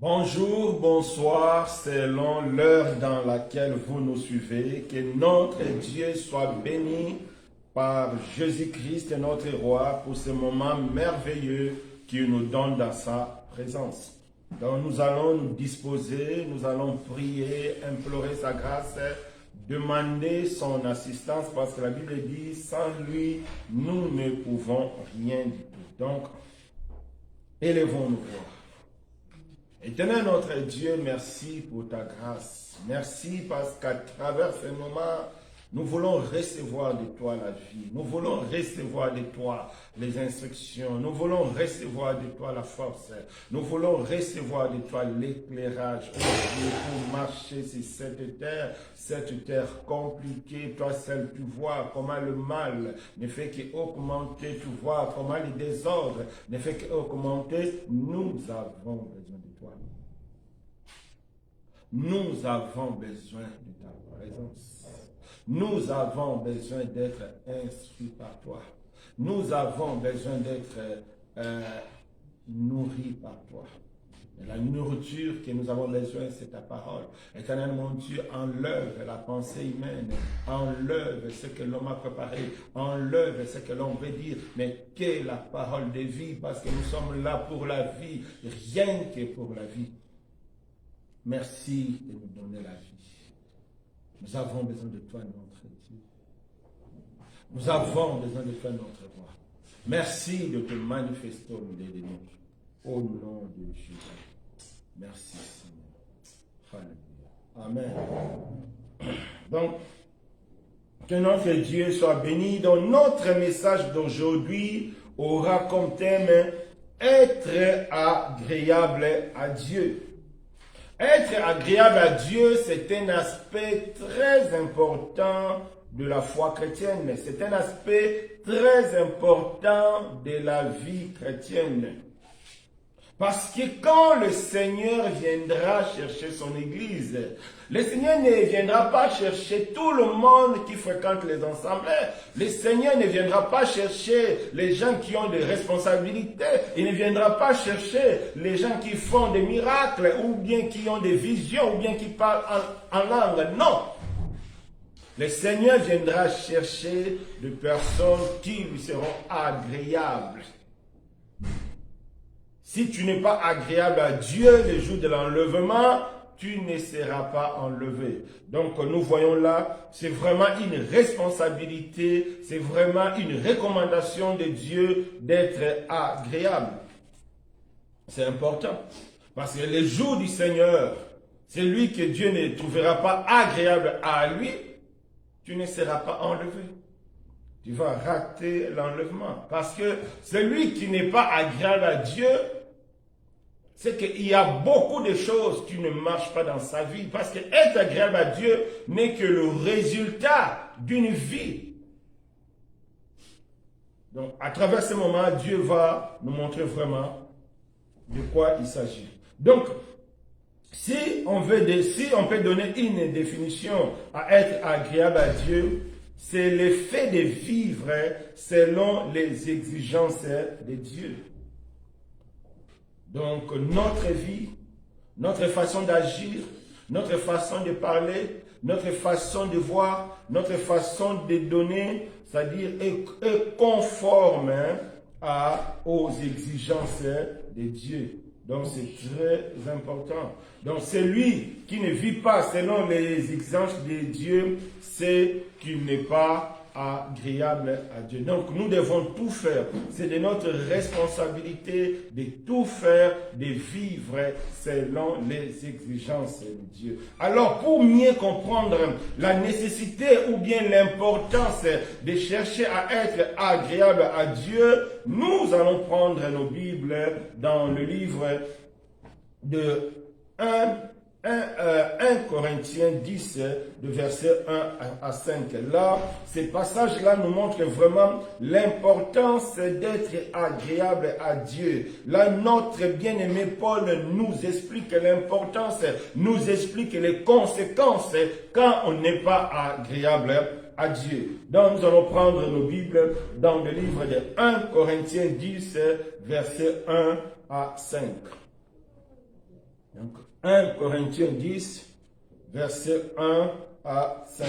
Bonjour, bonsoir, selon l'heure dans laquelle vous nous suivez. Que notre Dieu soit béni par Jésus-Christ, notre Roi, pour ce moment merveilleux qu'il nous donne dans sa présence. Donc nous allons nous disposer, nous allons prier, implorer sa grâce, demander son assistance, parce que la Bible dit, sans lui, nous ne pouvons rien du tout. Donc, élevons-nous. Éternel notre Dieu, merci pour ta grâce. Merci parce qu'à travers ce moment, nous voulons recevoir de toi la vie. Nous voulons recevoir de toi les instructions. Nous voulons recevoir de toi la force. Nous voulons recevoir de toi l'éclairage. Oh Dieu, pour marcher sur cette terre compliquée. Toi seul, tu vois comment le mal ne fait qu'augmenter. Tu vois comment le désordre ne fait qu'augmenter. Nous avons besoin de toi. Nous avons besoin de ta présence. Nous avons besoin d'être instruits par toi. Nous avons besoin d'être nourris par toi. Et la nourriture que nous avons besoin, c'est ta parole. Éternel mon Dieu, enlève la pensée humaine, enlève ce que l'homme a préparé, enlève ce que l'on veut dire, mais qu'est la parole de vie, parce que nous sommes là pour la vie, rien que pour la vie. Merci de nous donner la vie. Nous avons besoin de toi, notre Dieu. Nous avons besoin de toi, notre roi. Merci de te manifester au milieu de nous. Au nom de Jésus. Merci, Seigneur. Alléluia. Amen. Donc, que notre Dieu soit béni. Donc, notre message d'aujourd'hui aura comme thème être agréable à Dieu. Être agréable à Dieu, c'est un aspect très important de la foi chrétienne. C'est un aspect très important de la vie chrétienne. Parce que quand le Seigneur viendra chercher son Église, le Seigneur ne viendra pas chercher tout le monde qui fréquente les assemblées. Le Seigneur ne viendra pas chercher les gens qui ont des responsabilités. Il ne viendra pas chercher les gens qui font des miracles, ou bien qui ont des visions, ou bien qui parlent en langue. Non! Le Seigneur viendra chercher des personnes qui lui seront agréables. Si tu n'es pas agréable à Dieu le jour de l'enlèvement, tu ne seras pas enlevé. Donc nous voyons là, c'est vraiment une responsabilité, c'est vraiment une recommandation de Dieu d'être agréable. C'est important. Parce que le jour du Seigneur, celui que Dieu ne trouvera pas agréable à lui, tu ne seras pas enlevé. Tu vas rater l'enlèvement. Parce que celui qui n'est pas agréable à Dieu, c'est qu'il y a beaucoup de choses qui ne marchent pas dans sa vie. Parce que être agréable à Dieu n'est que le résultat d'une vie. Donc, à travers ce moment, Dieu va nous montrer vraiment de quoi il s'agit. Donc, si on peut donner une définition à être agréable à Dieu, c'est le fait de vivre selon les exigences de Dieu. Donc, notre vie, notre façon d'agir, notre façon de parler, notre façon de voir, notre façon de donner, c'est-à-dire est conforme aux exigences de Dieu. Donc, c'est très important. Donc, celui qui ne vit pas selon les exigences de Dieu, c'est qu'il n'est pas agréable à Dieu. Donc, nous devons tout faire. C'est de notre responsabilité de tout faire, de vivre selon les exigences de Dieu. Alors, pour mieux comprendre la nécessité ou bien l'importance de chercher à être agréable à Dieu, nous allons prendre nos Bibles dans le livre de 1 Corinthiens 10, de verset 1 à 5. Là, ces passages-là nous montrent vraiment l'importance d'être agréable à Dieu. Là, notre bien-aimé Paul nous explique l'importance, nous explique les conséquences quand on n'est pas agréable à Dieu. Donc, nous allons prendre nos Bibles dans le livre de 1 Corinthiens 10, verset 1 à 5. Donc, 1 Corinthiens 10, versets 1 à 5.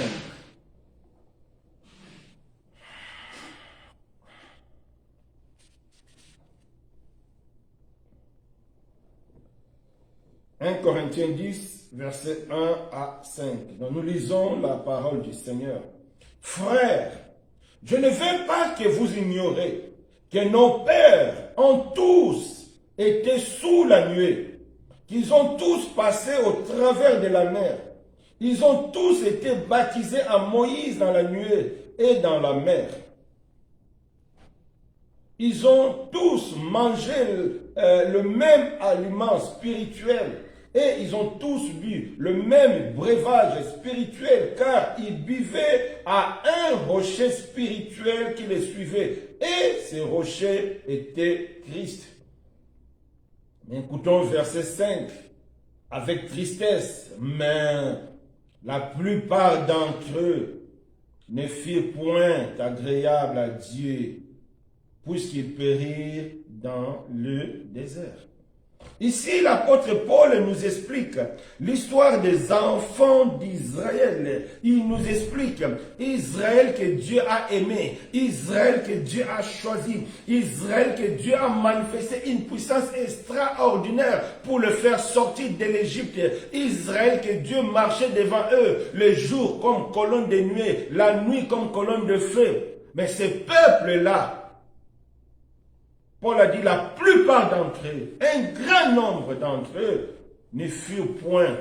« 1 Corinthiens 10, versets 1 à 5. » Donc nous lisons la parole du Seigneur. « Frères, je ne veux pas que vous ignorez que nos pères ont tous été sous la nuée, qu'ils ont tous passé au travers de la mer. Ils ont tous été baptisés à Moïse dans la nuée et dans la mer. Ils ont tous mangé le même aliment spirituel et ils ont tous bu le même breuvage spirituel car ils buvaient à un rocher spirituel qui les suivait et ce rocher était Christ. » Écoutons verset 5 avec tristesse, mais la plupart d'entre eux ne firent point agréable à Dieu, puisqu'ils périrent dans le désert. Ici, l'apôtre Paul nous explique l'histoire des enfants d'Israël. Il nous explique Israël que Dieu a aimé, Israël que Dieu a choisi, Israël que Dieu a manifesté une puissance extraordinaire pour le faire sortir de l'Égypte. Israël que Dieu marchait devant eux, le jour comme colonne de nuée, la nuit comme colonne de feu. Mais ces peuples-là, Paul a dit, la plupart d'entre eux, un grand nombre d'entre eux, ne furent point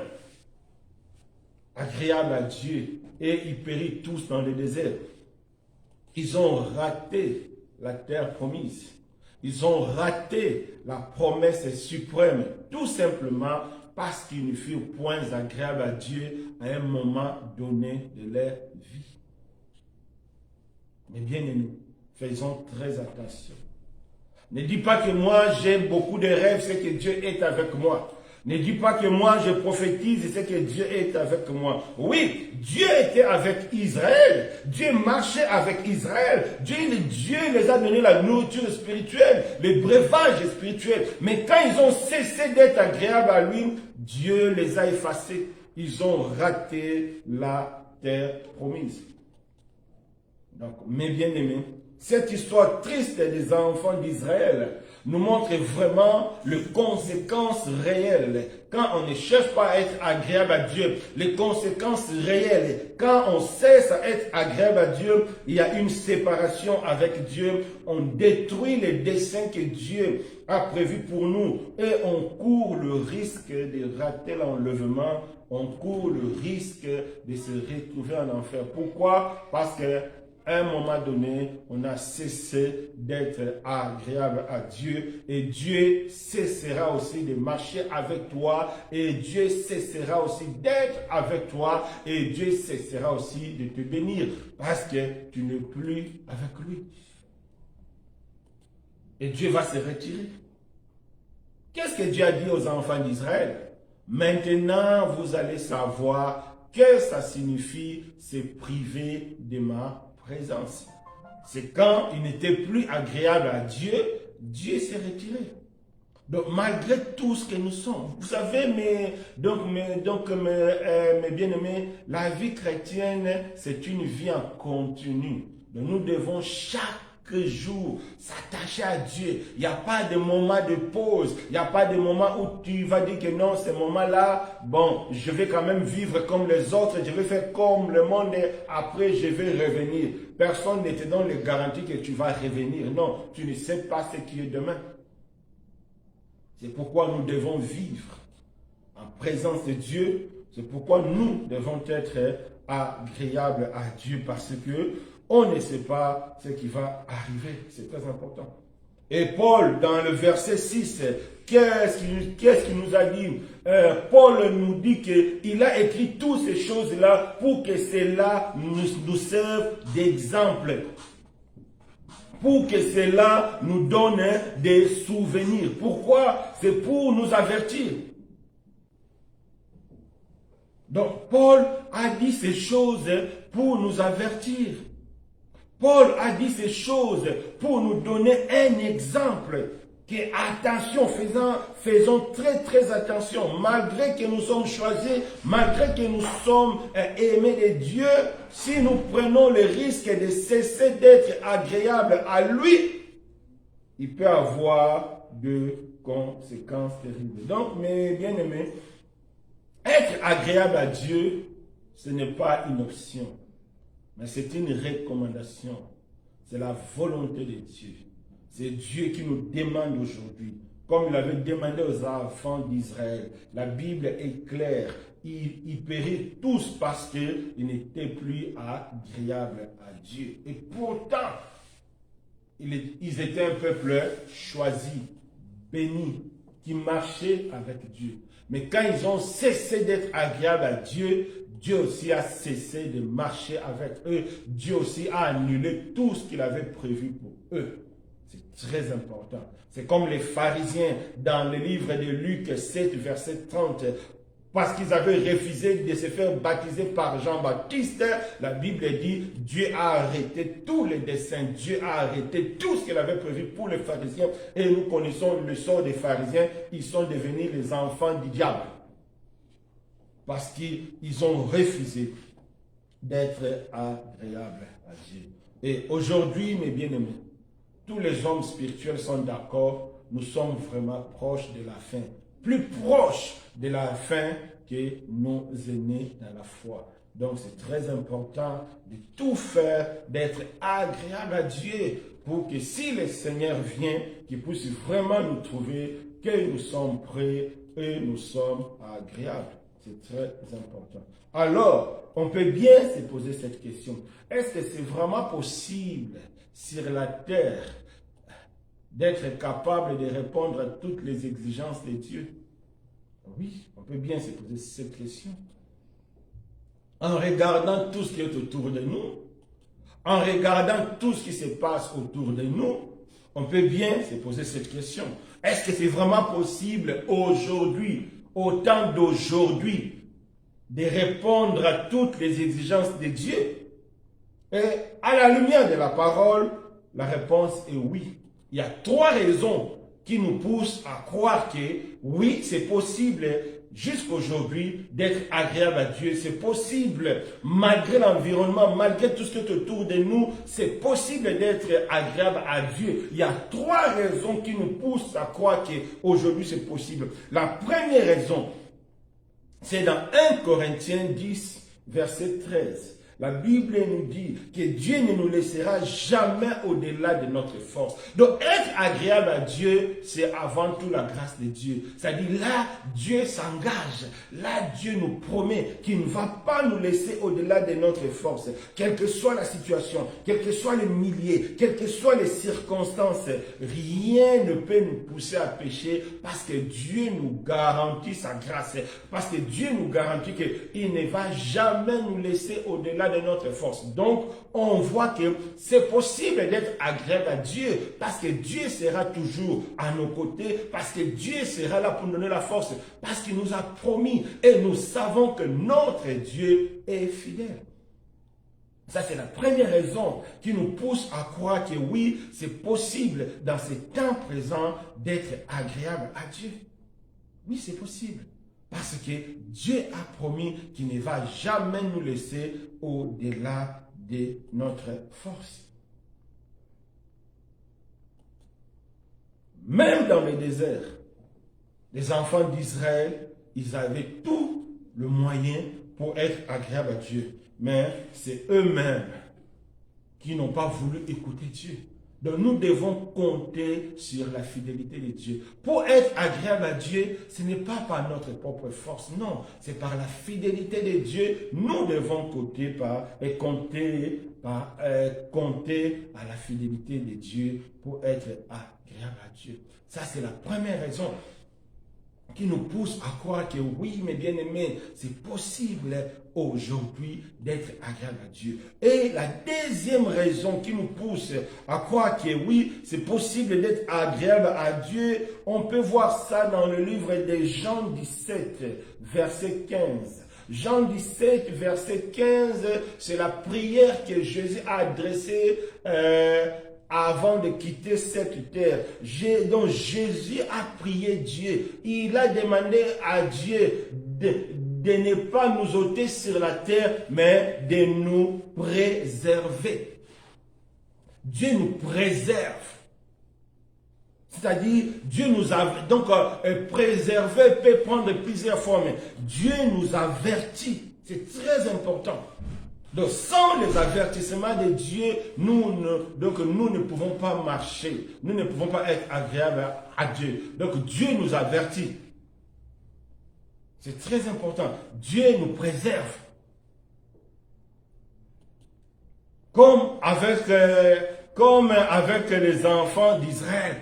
agréables à Dieu et ils périrent tous dans le désert. Ils ont raté la terre promise. Ils ont raté la promesse suprême, tout simplement parce qu'ils ne furent point agréables à Dieu à un moment donné de leur vie. Mais bien aimés, faisons très attention. Ne dis pas que moi j'ai beaucoup de rêves, c'est que Dieu est avec moi. Ne dis pas que moi je prophétise, c'est que Dieu est avec moi. Oui, Dieu était avec Israël. Dieu marchait avec Israël. Dieu les a donné la nourriture spirituelle, le breuvage spirituel. Mais quand ils ont cessé d'être agréables à lui, Dieu les a effacés. Ils ont raté la terre promise. Donc, mes bien-aimés, cette histoire triste des enfants d'Israël nous montre vraiment les conséquences réelles. Quand on ne cherche pas à être agréable à Dieu, les conséquences réelles. Quand on cesse à être agréable à Dieu, il y a une séparation avec Dieu. On détruit les desseins que Dieu a prévus pour nous. Et on court le risque de rater l'enlèvement. On court le risque de se retrouver en enfer. Pourquoi? Parce que à un moment donné, on a cessé d'être agréable à Dieu et Dieu cessera aussi de marcher avec toi et Dieu cessera aussi d'être avec toi et Dieu cessera aussi de te bénir parce que tu n'es plus avec lui. Et Dieu va se retirer. Qu'est-ce que Dieu a dit aux enfants d'Israël? Maintenant, vous allez savoir que ça signifie se priver de ma présence. C'est quand il n'était plus agréable à Dieu, Dieu s'est retiré. Donc malgré tout ce que nous sommes, vous savez, mes bien-aimés, la vie chrétienne, c'est une vie en continu. Donc nous devons chaque jour s'attacher à Dieu. Il n'y a pas de moment de pause. Il n'y a pas de moment où tu vas dire que non, ce moment-là, bon, je vais quand même vivre comme les autres, je vais faire comme le monde et après je vais revenir. Personne ne te donne les garanties que tu vas revenir. Non, tu ne sais pas ce qui est demain. C'est pourquoi nous devons vivre en présence de Dieu. C'est pourquoi nous devons être agréables à Dieu parce que on ne sait pas ce qui va arriver. C'est très important. Et Paul, dans le verset 6, qu'est-ce qu'il nous a dit? Paul nous dit qu'il a écrit toutes ces choses-là pour que cela nous serve d'exemple. Pour que cela nous donne des souvenirs. Pourquoi? C'est pour nous avertir. Donc, Paul a dit ces choses pour nous avertir. Paul a dit ces choses pour nous donner un exemple Que attention, faisons très très attention, malgré que nous sommes choisis, malgré que nous sommes aimés de Dieu, si nous prenons le risque de cesser d'être agréables à lui, il peut avoir de conséquences terribles. Donc, mes bien-aimés, être agréable à Dieu, ce n'est pas une option, mais c'est une recommandation. C'est la volonté de Dieu. C'est Dieu qui nous demande aujourd'hui, comme il avait demandé aux enfants d'Israël. La Bible est claire. Ils périrent tous parce qu'ils n'étaient plus agréables à Dieu. Et pourtant, ils étaient un peuple choisi, béni, qui marchait avec Dieu. Mais quand ils ont cessé d'être agréables à Dieu, Dieu aussi a cessé de marcher avec eux. Dieu aussi a annulé tout ce qu'il avait prévu pour eux. C'est très important. C'est comme les pharisiens dans le livre de Luc 7, verset 30. Parce qu'ils avaient refusé de se faire baptiser par Jean-Baptiste, la Bible dit, Dieu a arrêté tous les desseins, Dieu a arrêté tout ce qu'il avait prévu pour les pharisiens. Et nous connaissons le sort des pharisiens, ils sont devenus les enfants du diable. Parce qu'ils ont refusé d'être agréables à Dieu. Et aujourd'hui, mes bien-aimés, tous les hommes spirituels sont d'accord, nous sommes vraiment proches de la fin. Plus proches de la fin que nos aînés dans la foi. Donc c'est très important de tout faire, d'être agréable à Dieu pour que si le Seigneur vient, qu'il puisse vraiment nous trouver, que nous sommes prêts et nous sommes agréables. C'est très important. Alors, on peut bien se poser cette question. Est-ce que c'est vraiment possible sur la terre d'être capable de répondre à toutes les exigences de Dieu? Oui, on peut bien se poser cette question. En regardant tout ce qui est autour de nous, en regardant tout ce qui se passe autour de nous, on peut bien se poser cette question. Est-ce que c'est vraiment possible aujourd'hui, au temps d'aujourd'hui, de répondre à toutes les exigences de Dieu? Et à la lumière de la parole, la réponse est oui. Il y a 3 raisons qui nous poussent à croire que oui, c'est possible jusqu'aujourd'hui d'être agréable à Dieu. C'est possible, malgré l'environnement, malgré tout ce qui est autour de nous, c'est possible d'être agréable à Dieu. Il y a 3 raisons qui nous poussent à croire qu'aujourd'hui c'est possible. La première raison, c'est dans 1 Corinthiens 10, verset 13. La Bible nous dit que Dieu ne nous laissera jamais au-delà de notre force. Donc, être agréable à Dieu, c'est avant tout la grâce de Dieu. C'est-à-dire, là, Dieu s'engage. Là, Dieu nous promet qu'il ne va pas nous laisser au-delà de notre force. Quelle que soit la situation, quels que soient les milliers, quelles que soient les circonstances, rien ne peut nous pousser à pécher parce que Dieu nous garantit sa grâce. Parce que Dieu nous garantit qu'il ne va jamais nous laisser au-delà de notre force. Donc, on voit que c'est possible d'être agréable à Dieu parce que Dieu sera toujours à nos côtés, parce que Dieu sera là pour nous donner la force, parce qu'il nous a promis et nous savons que notre Dieu est fidèle. Ça, c'est la première raison qui nous pousse à croire que oui, c'est possible dans ces temps présents d'être agréable à Dieu. Oui, c'est possible. Parce que Dieu a promis qu'il ne va jamais nous laisser au-delà de notre force. Même dans le désert, les enfants d'Israël, ils avaient tout le moyen pour être agréables à Dieu. Mais c'est eux-mêmes qui n'ont pas voulu écouter Dieu. Donc nous devons compter sur la fidélité de Dieu. Pour être agréable à Dieu, ce n'est pas par notre propre force, non. C'est par la fidélité de Dieu. Nous devons compter à la fidélité de Dieu pour être agréable à Dieu. Ça, c'est la première raison qui nous pousse à croire que oui, mes bien-aimés, c'est possible aujourd'hui d'être agréable à Dieu. Et la deuxième raison qui nous pousse à croire que oui, c'est possible d'être agréable à Dieu, on peut voir ça dans le livre de Jean 17, verset 15. Jean 17, verset 15, c'est la prière que Jésus a adressée avant de quitter cette terre. Donc Jésus a prié Dieu. Il a demandé à Dieu de ne pas nous ôter sur la terre, mais de nous préserver. Dieu nous préserve. C'est-à-dire, Dieu nous a... Donc, préserver peut prendre plusieurs formes. Dieu nous avertit. C'est très important. Donc, sans les avertissements de Dieu, nous ne pouvons pas marcher. Nous ne pouvons pas être agréables à Dieu. Donc, Dieu nous avertit. C'est très important. Dieu nous préserve. Comme avec les enfants d'Israël.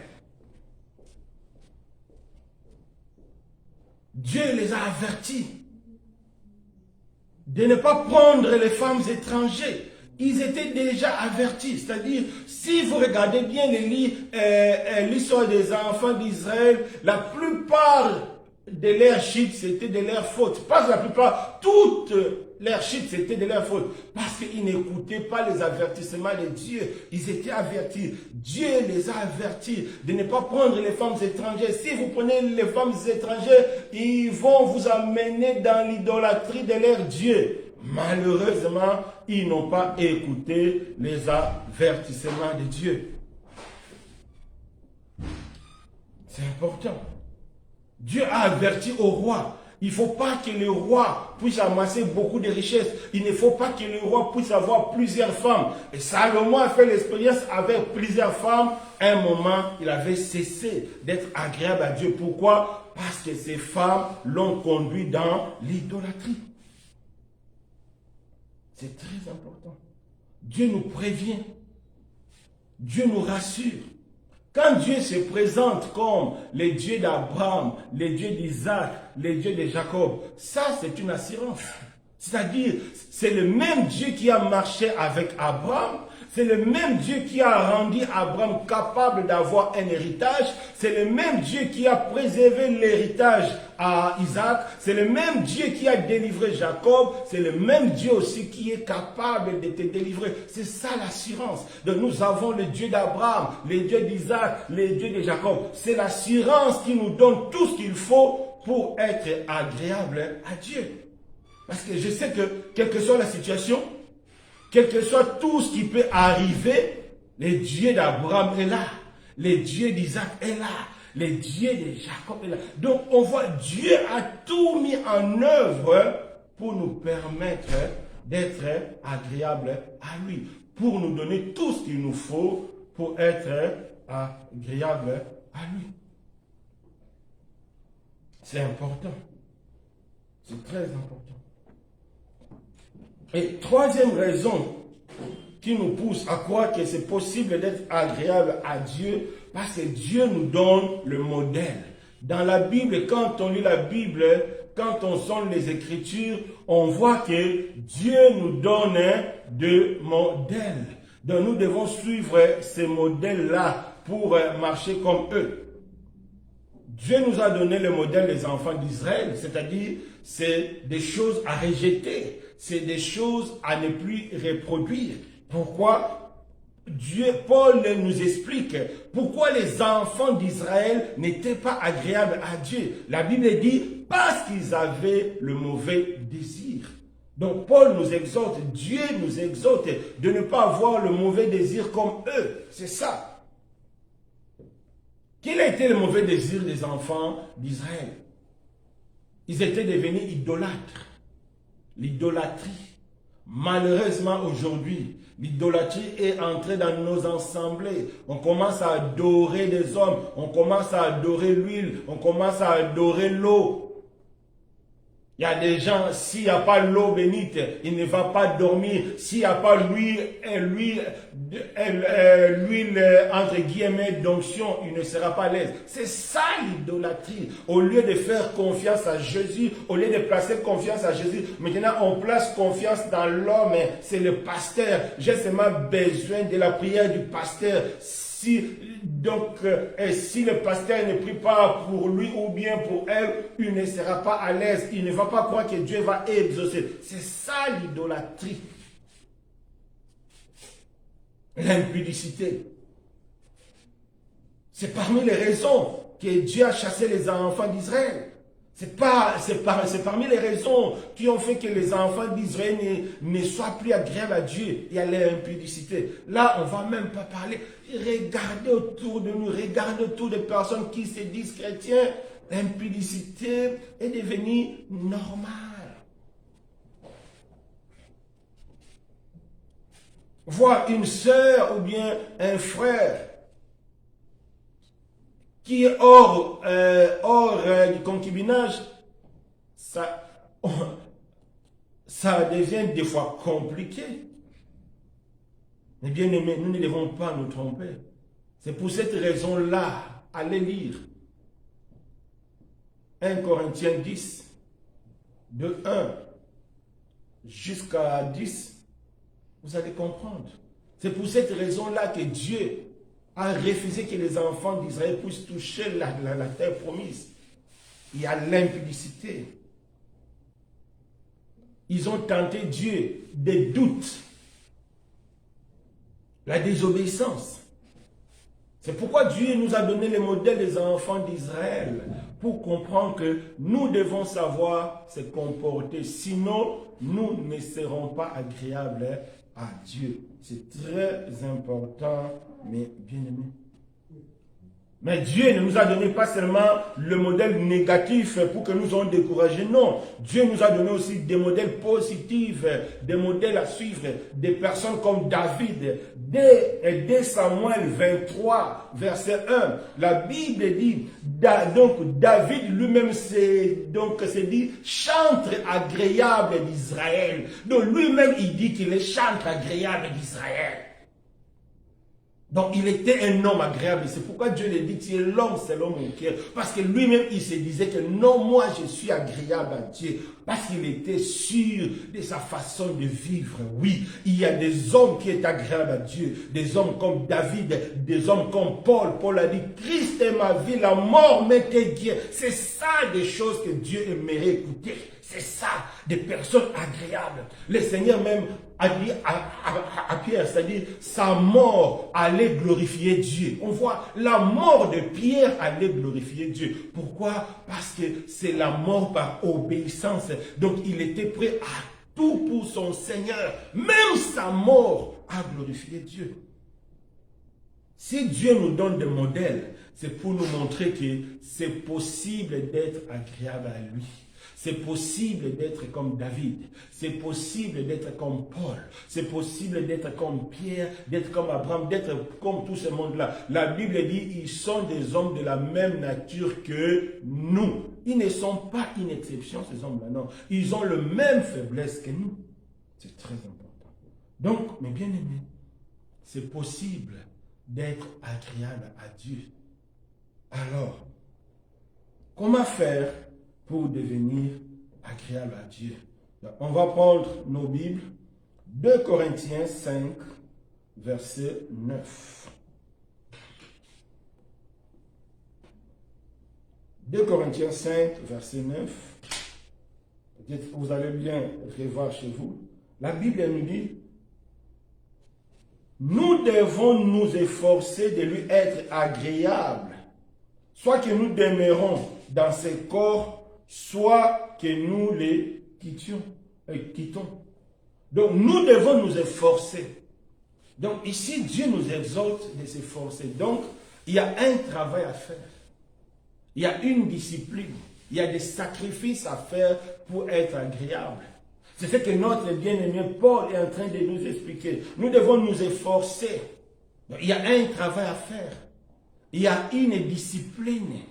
Dieu les a avertis de ne pas prendre les femmes étrangères. Ils étaient déjà avertis. C'est-à-dire, si vous regardez bien l'histoire des enfants d'Israël, la plupart de leurs chutes, c'était de leur faute. Pas la plupart, toutes leurs chutes, c'était de leur faute. Parce qu'ils n'écoutaient pas les avertissements de Dieu. Ils étaient avertis. Dieu les a avertis de ne pas prendre les femmes étrangères. Si vous prenez les femmes étrangères, ils vont vous amener dans l'idolâtrie de leur Dieu. Malheureusement, ils n'ont pas écouté les avertissements de Dieu. C'est important. Dieu a averti au roi. Il ne faut pas que le roi puisse amasser beaucoup de richesses. Il ne faut pas que le roi puisse avoir plusieurs femmes. Et Salomon a fait l'expérience avec plusieurs femmes. À un moment, il avait cessé d'être agréable à Dieu. Pourquoi? Parce que ces femmes l'ont conduit dans l'idolâtrie. C'est très important. Dieu nous prévient. Dieu nous rassure. Quand Dieu se présente comme le Dieu d'Abraham, le Dieu d'Isaac, le Dieu de Jacob, ça c'est une assurance. C'est-à-dire, c'est le même Dieu qui a marché avec Abraham, c'est le même Dieu qui a rendu Abraham capable d'avoir un héritage, c'est le même Dieu qui a préservé l'héritage à Isaac, c'est le même Dieu qui a délivré Jacob, c'est le même Dieu aussi qui est capable de te délivrer. C'est ça l'assurance. Donc nous avons le Dieu d'Abraham, le Dieu d'Isaac, le Dieu de Jacob. C'est l'assurance qui nous donne tout ce qu'il faut pour être agréable à Dieu. Parce que je sais que, quelle que soit la situation, quel que soit tout ce qui peut arriver, le Dieu d'Abraham est là, le Dieu d'Isaac est là, le Dieu de Jacob est là. Donc on voit Dieu a tout mis en œuvre pour nous permettre d'être agréable à lui, pour nous donner tout ce qu'il nous faut pour être agréable à lui. C'est important. C'est très important. Et troisième raison qui nous pousse à croire que c'est possible d'être agréable à Dieu, parce que Dieu nous donne le modèle. Dans la Bible, quand on lit la Bible, quand on sonde les Écritures, on voit que Dieu nous donne de modèles. Donc nous devons suivre ces modèles-là pour marcher comme eux. Dieu nous a donné le modèle des enfants d'Israël, c'est-à-dire c'est des choses à rejeter, c'est des choses à ne plus reproduire. Pourquoi? Paul nous explique pourquoi les enfants d'Israël n'étaient pas agréables à Dieu. La Bible dit parce qu'ils avaient le mauvais désir. Donc Paul nous exhorte, Dieu nous exhorte de ne pas avoir le mauvais désir comme eux. C'est ça. Quel a été le mauvais désir des enfants d'Israël? Ils étaient devenus idolâtres. L'idolâtrie. Malheureusement aujourd'hui, l'idolâtrie est entrée dans nos assemblées. On commence à adorer des hommes, on commence à adorer l'huile, on commence à adorer l'eau. Il y a des gens, s'il n'y a pas l'eau bénite, il ne va pas dormir. S'il n'y a pas l'huile, entre guillemets, d'onction, il ne sera pas à l'aise. C'est ça l'idolâtrie. Au lieu de faire confiance à Jésus, au lieu de placer confiance à Jésus, maintenant on place confiance dans l'homme. C'est le pasteur. J'ai seulement besoin de la prière du pasteur. Si le pasteur ne prie pas pour lui ou bien pour elle, il ne sera pas à l'aise. Il ne va pas croire que Dieu va exaucer. C'est ça l'idolâtrie. L'impudicité. C'est parmi les raisons que Dieu a chassé les enfants d'Israël. C'est parmi les raisons qui ont fait que les enfants d'Israël ne soient plus agréables à Dieu et à l'impudicité. Là, on ne va même pas parler. Regardez autour de nous, regardez autour des personnes qui se disent chrétiens. L'impudicité est devenue normale. Voir une sœur ou bien un frère qui est hors du concubinage, ça devient des fois compliqué. Mais bien aimés, nous ne devons pas nous tromper. C'est pour cette raison-là, allez lire 1 Corinthiens 10, de 1 jusqu'à 10, vous allez comprendre. C'est pour cette raison-là que Dieu a refusé que les enfants d'Israël puissent toucher la terre promise. Il y a l'impudicité. Ils ont tenté Dieu des doutes, la désobéissance. C'est pourquoi Dieu nous a donné le modèle des enfants d'Israël pour comprendre que nous devons savoir se comporter. Sinon, nous ne serons pas agréables à Dieu. C'est très important, mais bien aimé. Mais Dieu ne nous a donné pas seulement le modèle négatif pour que nous soyons découragés. Non, Dieu nous a donné aussi des modèles positifs, des modèles à suivre, des personnes comme David. Dès Samuel 23, verset 1, la Bible dit, donc David lui-même s'est dit chantre agréable d'Israël. Donc lui-même il dit qu'il est chantre agréable d'Israël. Donc il était un homme agréable. C'est pourquoi Dieu lui dit, tu es l'homme selon mon cœur. Parce que lui-même il se disait que non, moi je suis agréable à Dieu. Parce qu'il était sûr de sa façon de vivre. Oui, il y a des hommes qui sont agréables à Dieu. Des hommes comme David, des hommes comme Paul. Paul a dit, Christ est ma vie, la mort m'était Dieu. C'est ça des choses que Dieu aimerait écouter. C'est ça, des personnes agréables. Le Seigneur même a dit à Pierre, c'est-à-dire sa mort allait glorifier Dieu. On voit la mort de Pierre allait glorifier Dieu. Pourquoi? Parce que c'est la mort par obéissance. Donc il était prêt à tout pour son Seigneur. Même sa mort a glorifié Dieu. Si Dieu nous donne des modèles, c'est pour nous montrer que c'est possible d'être agréable à lui. C'est possible d'être comme David. C'est possible d'être comme Paul. C'est possible d'être comme Pierre, d'être comme Abraham, d'être comme tout ce monde-là. La Bible dit, ils sont des hommes de la même nature que nous. Ils ne sont pas une exception, ces hommes-là, non. Ils ont la même faiblesse que nous. C'est très important. Donc, mes bien-aimés, c'est possible d'être agréable à Dieu. Alors, comment faire pour devenir agréable à Dieu? On va prendre nos Bibles. 2 Corinthiens 5, verset 9. 2 Corinthiens 5, verset 9. Peut-être que vous allez bien revoir chez vous. La Bible nous dit, nous devons nous efforcer de lui être agréable, soit que nous demeurons dans ses corps, soit que nous les quittons. Donc, nous devons nous efforcer. Donc, ici, Dieu nous exhorte de s'efforcer. Donc, il y a un travail à faire. Il y a une discipline. Il y a des sacrifices à faire pour être agréable. C'est ce que notre bien-aimé Paul est en train de nous expliquer. Nous devons nous efforcer. Donc, il y a un travail à faire. Il y a une discipline.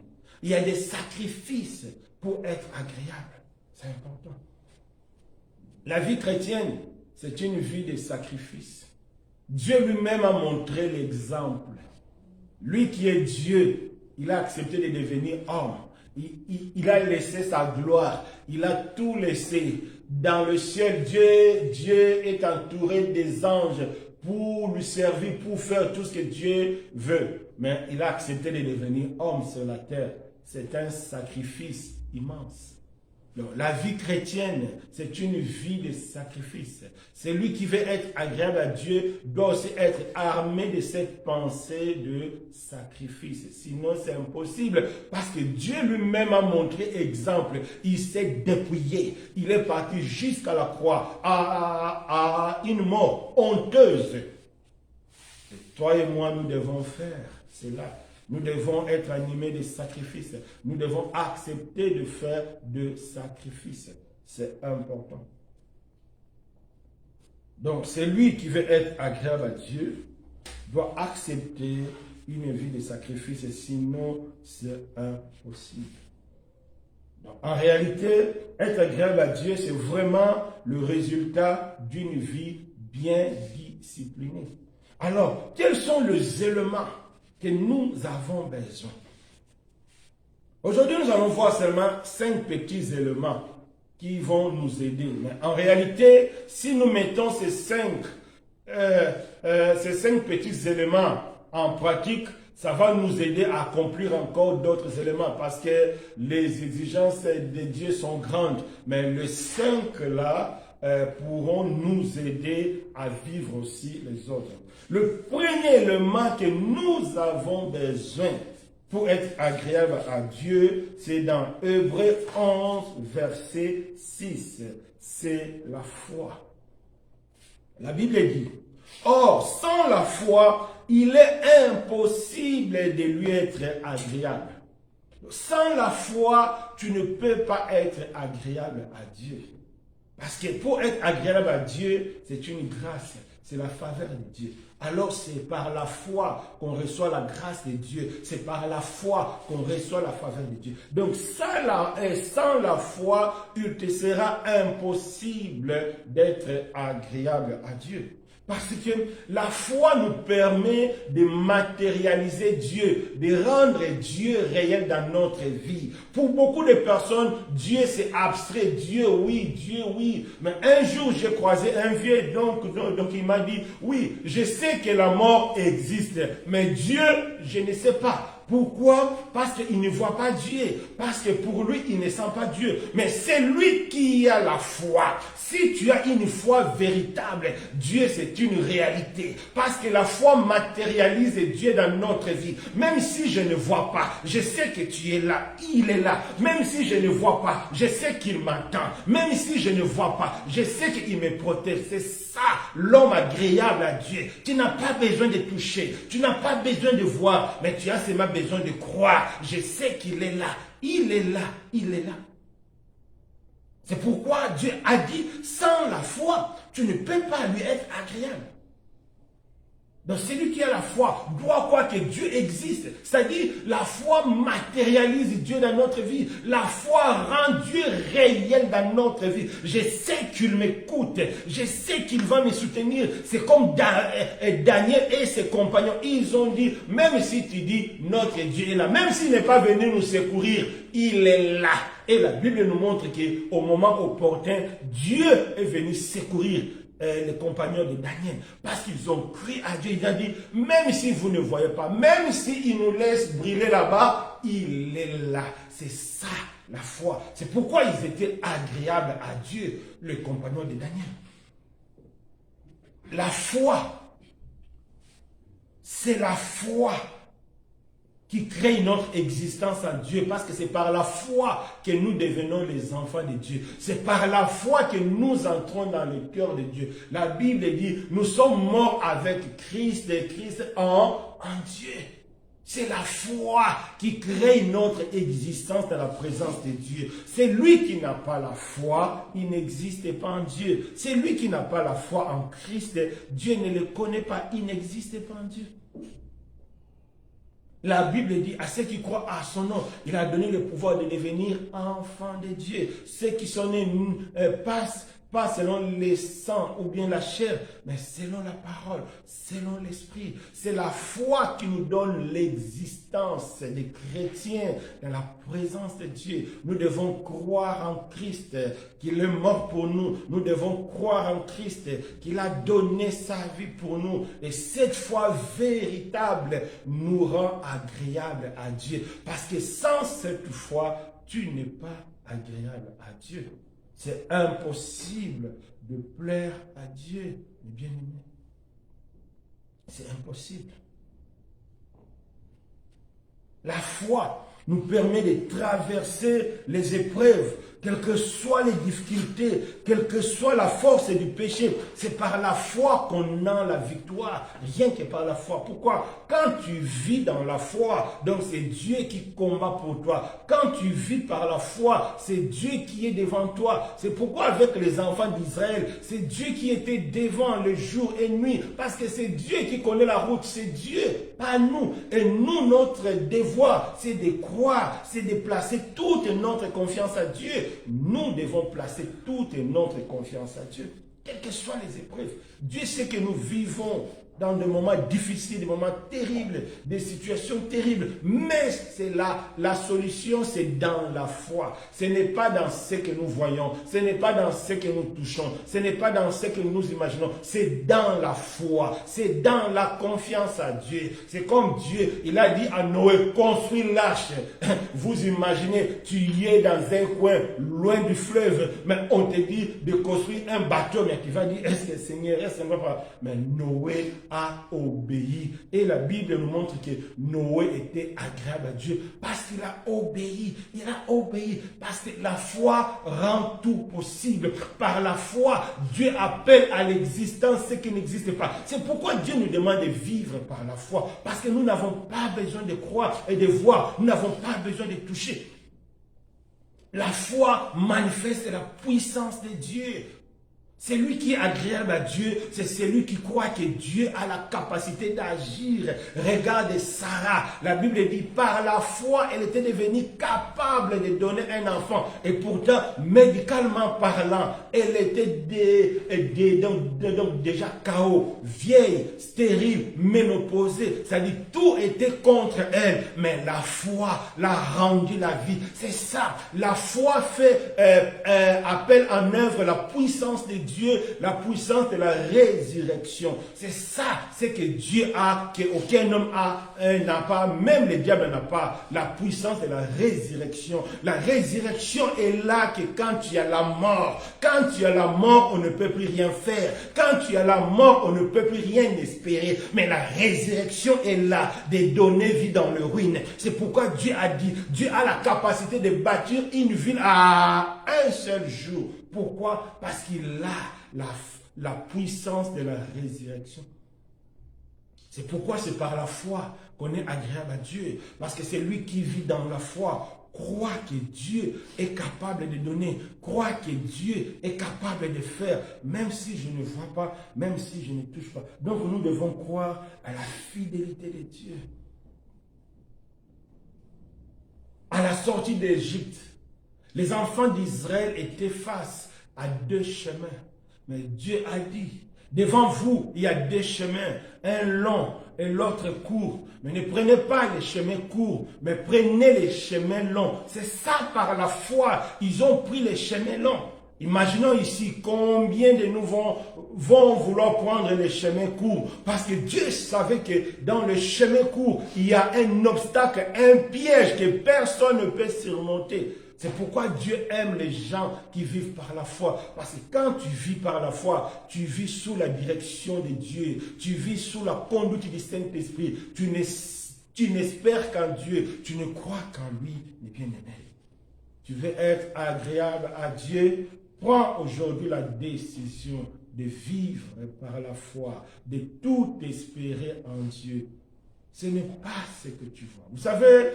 Il y a des sacrifices pour être agréable. C'est important. La vie chrétienne, c'est une vie de sacrifice. Dieu lui-même a montré l'exemple. Lui qui est Dieu, il a accepté de devenir homme. Il a laissé sa gloire. Il a tout laissé. Dans le ciel, Dieu est entouré des anges pour lui servir, pour faire tout ce que Dieu veut. Mais il a accepté de devenir homme sur la terre. C'est un sacrifice immense. Donc, la vie chrétienne, c'est une vie de sacrifice. Celui qui veut être agréable à Dieu doit aussi être armé de cette pensée de sacrifice. Sinon, c'est impossible. Parce que Dieu lui-même a montré exemple. Il s'est dépouillé. Il est parti jusqu'à la croix, à une mort honteuse. Et toi et moi, nous devons faire cela. Nous devons être animés de sacrifices. Nous devons accepter de faire de sacrifices. C'est important. Donc, celui qui veut être agréable à Dieu doit accepter une vie de sacrifice, sinon c'est impossible. Donc, en réalité, être agréable à Dieu, c'est vraiment le résultat d'une vie bien disciplinée. Alors, quels sont les éléments que nous avons besoin? Aujourd'hui, nous allons voir seulement 5 petits éléments qui vont nous aider. Mais en réalité, si nous mettons ces 5 petits éléments en pratique, ça va nous aider à accomplir encore d'autres éléments parce que les exigences de Dieu sont grandes. Mais les 5 là pourront nous aider à vivre aussi les autres. Le premier élément que nous avons besoin pour être agréable à Dieu, c'est dans Hébreux 11, verset 6. C'est la foi. La Bible dit, « Or, sans la foi, il est impossible de lui être agréable. » Sans la foi, tu ne peux pas être agréable à Dieu. Parce que pour être agréable à Dieu, c'est une grâce, c'est la faveur de Dieu. Alors c'est par la foi qu'on reçoit la grâce de Dieu. C'est par la foi qu'on reçoit la faveur de Dieu. Donc sans la foi, il te sera impossible d'être agréable à Dieu. Parce que la foi nous permet de matérialiser Dieu, de rendre Dieu réel dans notre vie. Pour beaucoup de personnes, Dieu c'est abstrait. Dieu oui. Mais un jour, j'ai croisé un vieux, donc il m'a dit, oui, je sais que la mort existe, mais Dieu, je ne sais pas. Pourquoi? Parce qu'il ne voit pas Dieu. Parce que pour lui, il ne sent pas Dieu. Mais c'est lui qui a la foi. Si tu as une foi véritable, Dieu c'est une réalité. Parce que la foi matérialise Dieu dans notre vie. Même si je ne vois pas, je sais que tu es là. Il est là. Même si je ne vois pas, je sais qu'il m'entend. Même si je ne vois pas, je sais qu'il me protège. C'est ça, l'homme agréable à Dieu. Tu n'as pas besoin de toucher. Tu n'as pas besoin de voir. Mais tu as seulement besoin de croire. Je sais qu'il est là. Il est là. Il est là. C'est pourquoi Dieu a dit, sans la foi, tu ne peux pas lui être agréable. Donc celui qui a la foi doit croire que Dieu existe. C'est-à-dire, la foi matérialise Dieu dans notre vie. La foi rend Dieu réel dans notre vie. Je sais qu'il m'écoute. Je sais qu'il va me soutenir. C'est comme Daniel et ses compagnons. Ils ont dit, même si tu dis, notre Dieu est là. Même s'il n'est pas venu nous secourir, il est là. Et la Bible nous montre qu'au moment opportun, Dieu est venu secourir les compagnons de Daniel, parce qu'ils ont cru à Dieu. Il a dit, même si vous ne voyez pas, même s'il nous laisse brûler là-bas, il est là. C'est ça la foi. C'est pourquoi ils étaient agréables à Dieu, les compagnons de Daniel. La foi, c'est la foi qui crée notre existence en Dieu, parce que c'est par la foi que nous devenons les enfants de Dieu. C'est par la foi que nous entrons dans le cœur de Dieu. La Bible dit, nous sommes morts avec Christ et Christ en Dieu. C'est la foi qui crée notre existence dans la présence de Dieu. C'est lui qui n'a pas la foi, il n'existe pas en Dieu. C'est lui qui n'a pas la foi en Christ, Dieu ne le connaît pas, il n'existe pas en Dieu. La Bible dit à ceux qui croient à son nom, il a donné le pouvoir de devenir enfants de Dieu. Ceux qui sont nés pas selon le sang ou bien la chair, mais selon la parole, selon l'esprit. C'est la foi qui nous donne l'existence des chrétiens dans la présence de Dieu. Nous devons croire en Christ, qu'il est mort pour nous. Nous devons croire en Christ, qu'il a donné sa vie pour nous. Et cette foi véritable nous rend agréable à Dieu. Parce que sans cette foi, tu n'es pas agréable à Dieu. C'est impossible de plaire à Dieu, mes bien-aimés. C'est impossible. La foi nous permet de traverser les épreuves, quelles que soient les difficultés, quelle que soit la force du péché. C'est par la foi qu'on a la victoire, rien que par la foi. Pourquoi? Quand tu vis dans la foi, donc c'est Dieu qui combat pour toi. Quand tu vis par la foi, c'est Dieu qui est devant toi. C'est pourquoi avec les enfants d'Israël, c'est Dieu qui était devant le jour et nuit, parce que c'est Dieu qui connaît la route, c'est Dieu, pas nous. Et nous, notre devoir, c'est de croire, c'est de placer toute notre confiance à Dieu. Nous devons placer toute notre confiance à Dieu, quelles que soient les épreuves. Dieu sait que nous vivons dans des moments difficiles, des moments terribles, des situations terribles. Mais c'est là, la solution, c'est dans la foi. Ce n'est pas dans ce que nous voyons, ce n'est pas dans ce que nous touchons, ce n'est pas dans ce que nous imaginons, c'est dans la foi, c'est dans la confiance à Dieu. C'est comme Dieu, il a dit à Noé, construis l'arche. Vous imaginez, tu y es dans un coin, loin du fleuve, mais on te dit de construire un bateau, mais tu vas dire, est-ce que Seigneur, est-ce que pas? Mais Noé a obéi. Et la Bible nous montre que Noé était agréable à Dieu parce qu'il a obéi. Il a obéi parce que la foi rend tout possible. Par la foi, Dieu appelle à l'existence ce qui n'existe pas. C'est pourquoi Dieu nous demande de vivre par la foi. Parce que nous n'avons pas besoin de croire et de voir. Nous n'avons pas besoin de toucher. La foi manifeste la puissance de Dieu. C'est lui qui est agréable à Dieu, c'est celui qui croit que Dieu a la capacité d'agir. Regarde Sarah, la Bible dit, par la foi, elle était devenue capable de donner un enfant. Et pourtant, médicalement parlant, elle était donc déjà KO, vieille, stérile, ménopausée. Ça dit, tout était contre elle. Mais la foi l'a rendu la vie. C'est ça, la foi fait appel en œuvre la puissance de Dieu, la puissance de la résurrection. C'est ça, c'est que Dieu a, qu'aucun homme n'a pas, même le diable n'a pas, la puissance de la résurrection. La résurrection est là que quand tu as la mort, on ne peut plus rien faire. Quand tu as la mort, on ne peut plus rien espérer. Mais la résurrection est là, de donner vie dans le ruine. C'est pourquoi Dieu a dit, Dieu a la capacité de bâtir une ville à un seul jour. Pourquoi? Parce qu'il a la puissance de la résurrection. C'est pourquoi c'est par la foi qu'on est agréable à Dieu. Parce que c'est lui qui vit dans la foi. Croit que Dieu est capable de donner. Croit que Dieu est capable de faire. Même si je ne vois pas, même si je ne touche pas. Donc nous devons croire à la fidélité de Dieu. À la sortie d'Égypte, les enfants d'Israël étaient face à deux chemins. Mais Dieu a dit, devant vous, il y a deux chemins, un long et l'autre court. Mais ne prenez pas les chemins courts, mais prenez les chemins longs. C'est ça par la foi, ils ont pris les chemins longs. Imaginons ici combien de nous vont vouloir prendre les chemins courts. Parce que Dieu savait que dans le chemin court, il y a un obstacle, un piège que personne ne peut surmonter. C'est pourquoi Dieu aime les gens qui vivent par la foi. Parce que quand tu vis par la foi, tu vis sous la direction de Dieu. Tu vis sous la conduite du Saint-Esprit. Tu n'espères qu'en Dieu. Tu ne crois qu'en lui, mes bien-aimés. Tu veux être agréable à Dieu. Prends aujourd'hui la décision de vivre par la foi, de tout espérer en Dieu. Ce n'est pas ce que tu vois. Vous savez,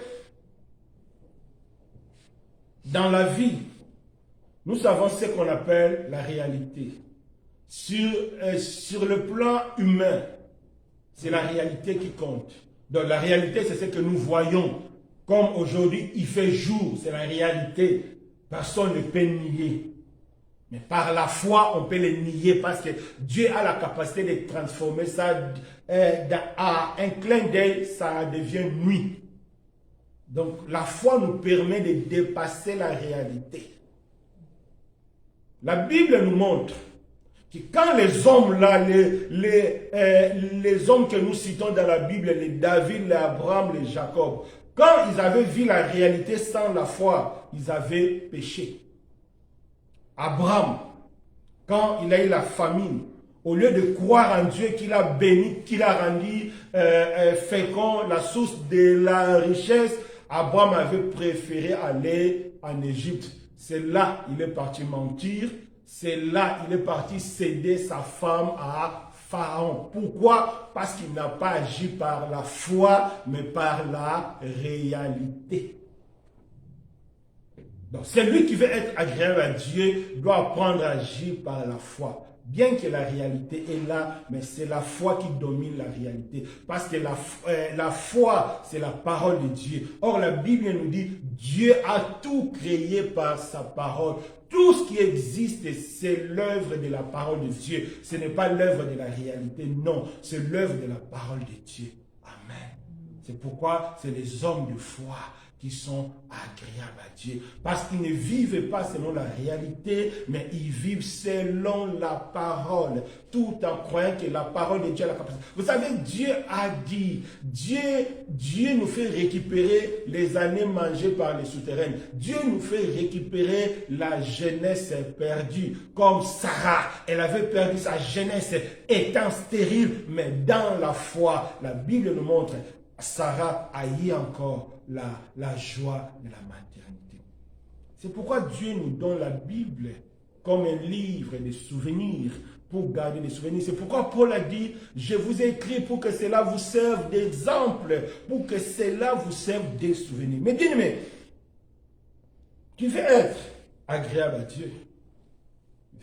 dans la vie, nous savons ce qu'on appelle la réalité. Sur le plan humain, c'est la réalité qui compte. Donc la réalité, c'est ce que nous voyons. Comme aujourd'hui, il fait jour, c'est la réalité. Personne ne peut nier. Mais par la foi, on peut le nier parce que Dieu a la capacité de transformer ça à un clin d'œil, ça devient nuit. Donc la foi nous permet de dépasser la réalité. La Bible nous montre que quand les hommes là, les hommes que nous citons dans la Bible, les David, les Abraham, les Jacob, Quand ils avaient vu la réalité sans la foi, ils avaient péché. Abraham, quand il a eu la famine, au lieu de croire en Dieu qu'il a béni, qu'il a rendu fécond, la source de la richesse, Abraham avait préféré aller en Égypte. C'est là qu'il est parti mentir. C'est là qu'il est parti céder sa femme à Pharaon. Pourquoi? Parce qu'il n'a pas agi par la foi, mais par la réalité. Donc, celui qui veut être agréable à Dieu doit apprendre à agir par la foi. Bien que la réalité est là, mais c'est la foi qui domine la réalité. Parce que la foi, c'est la parole de Dieu. Or, la Bible nous dit, Dieu a tout créé par sa parole. Tout ce qui existe, c'est l'œuvre de la parole de Dieu. Ce n'est pas l'œuvre de la réalité, non. C'est l'œuvre de la parole de Dieu. Amen. C'est pourquoi c'est les hommes de foi qui sont agréables à Dieu. Parce qu'ils ne vivent pas selon la réalité, mais ils vivent selon la parole, tout en croyant que la parole de Dieu a la capacité. Vous savez, Dieu a dit, Dieu nous fait récupérer les années mangées par les souterrains. Dieu nous fait récupérer la jeunesse perdue. Comme Sarah, elle avait perdu sa jeunesse étant stérile, mais dans la foi, la Bible nous montre, Sarah a eu encore la joie de la maternité. C'est pourquoi Dieu nous donne la Bible comme un livre de souvenirs pour garder des souvenirs. C'est pourquoi Paul a dit, je vous ai écrit pour que cela vous serve d'exemple, pour que cela vous serve des souvenirs. Mais dis-moi, tu veux être agréable à Dieu,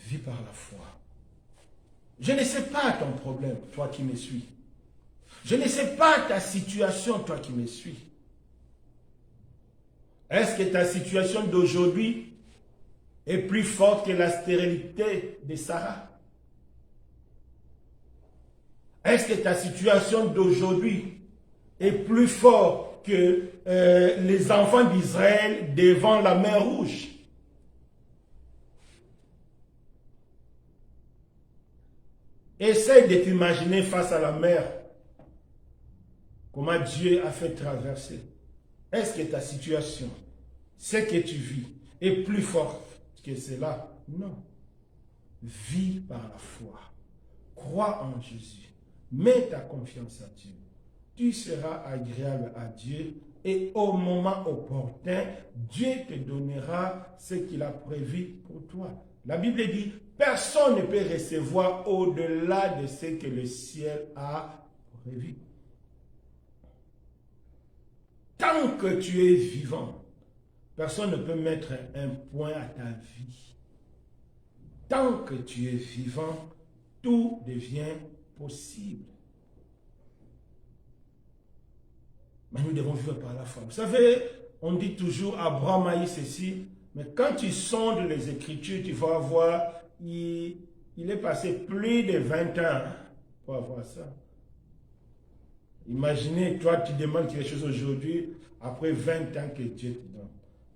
vis par la foi. Je ne sais pas ton problème, toi qui me suis. Je ne sais pas ta situation, toi qui me suis. Est-ce que ta situation d'aujourd'hui est plus forte que la stérilité de Sarah? Est-ce que ta situation d'aujourd'hui est plus forte que les enfants d'Israël devant la mer Rouge? Essaye de t'imaginer face à la mer. Comment Dieu a fait traverser. Est-ce que ta situation, ce que tu vis, est plus forte que cela? Non. Vis par la foi. Crois en Jésus. Mets ta confiance à Dieu. Tu seras agréable à Dieu et au moment opportun, Dieu te donnera ce qu'il a prévu pour toi. La Bible dit, personne ne peut recevoir au-delà de ce que le ciel a prévu. Tant que tu es vivant, personne ne peut mettre un point à ta vie. Tant que tu es vivant, tout devient possible. Mais nous devons vivre par la foi. Vous savez, on dit toujours Abraham a eu ceci, mais quand tu sondes les Écritures, tu vas voir, il est passé plus de 20 ans pour avoir ça. Imaginez, toi, tu demandes quelque chose aujourd'hui, après 20 ans que Dieu te donne.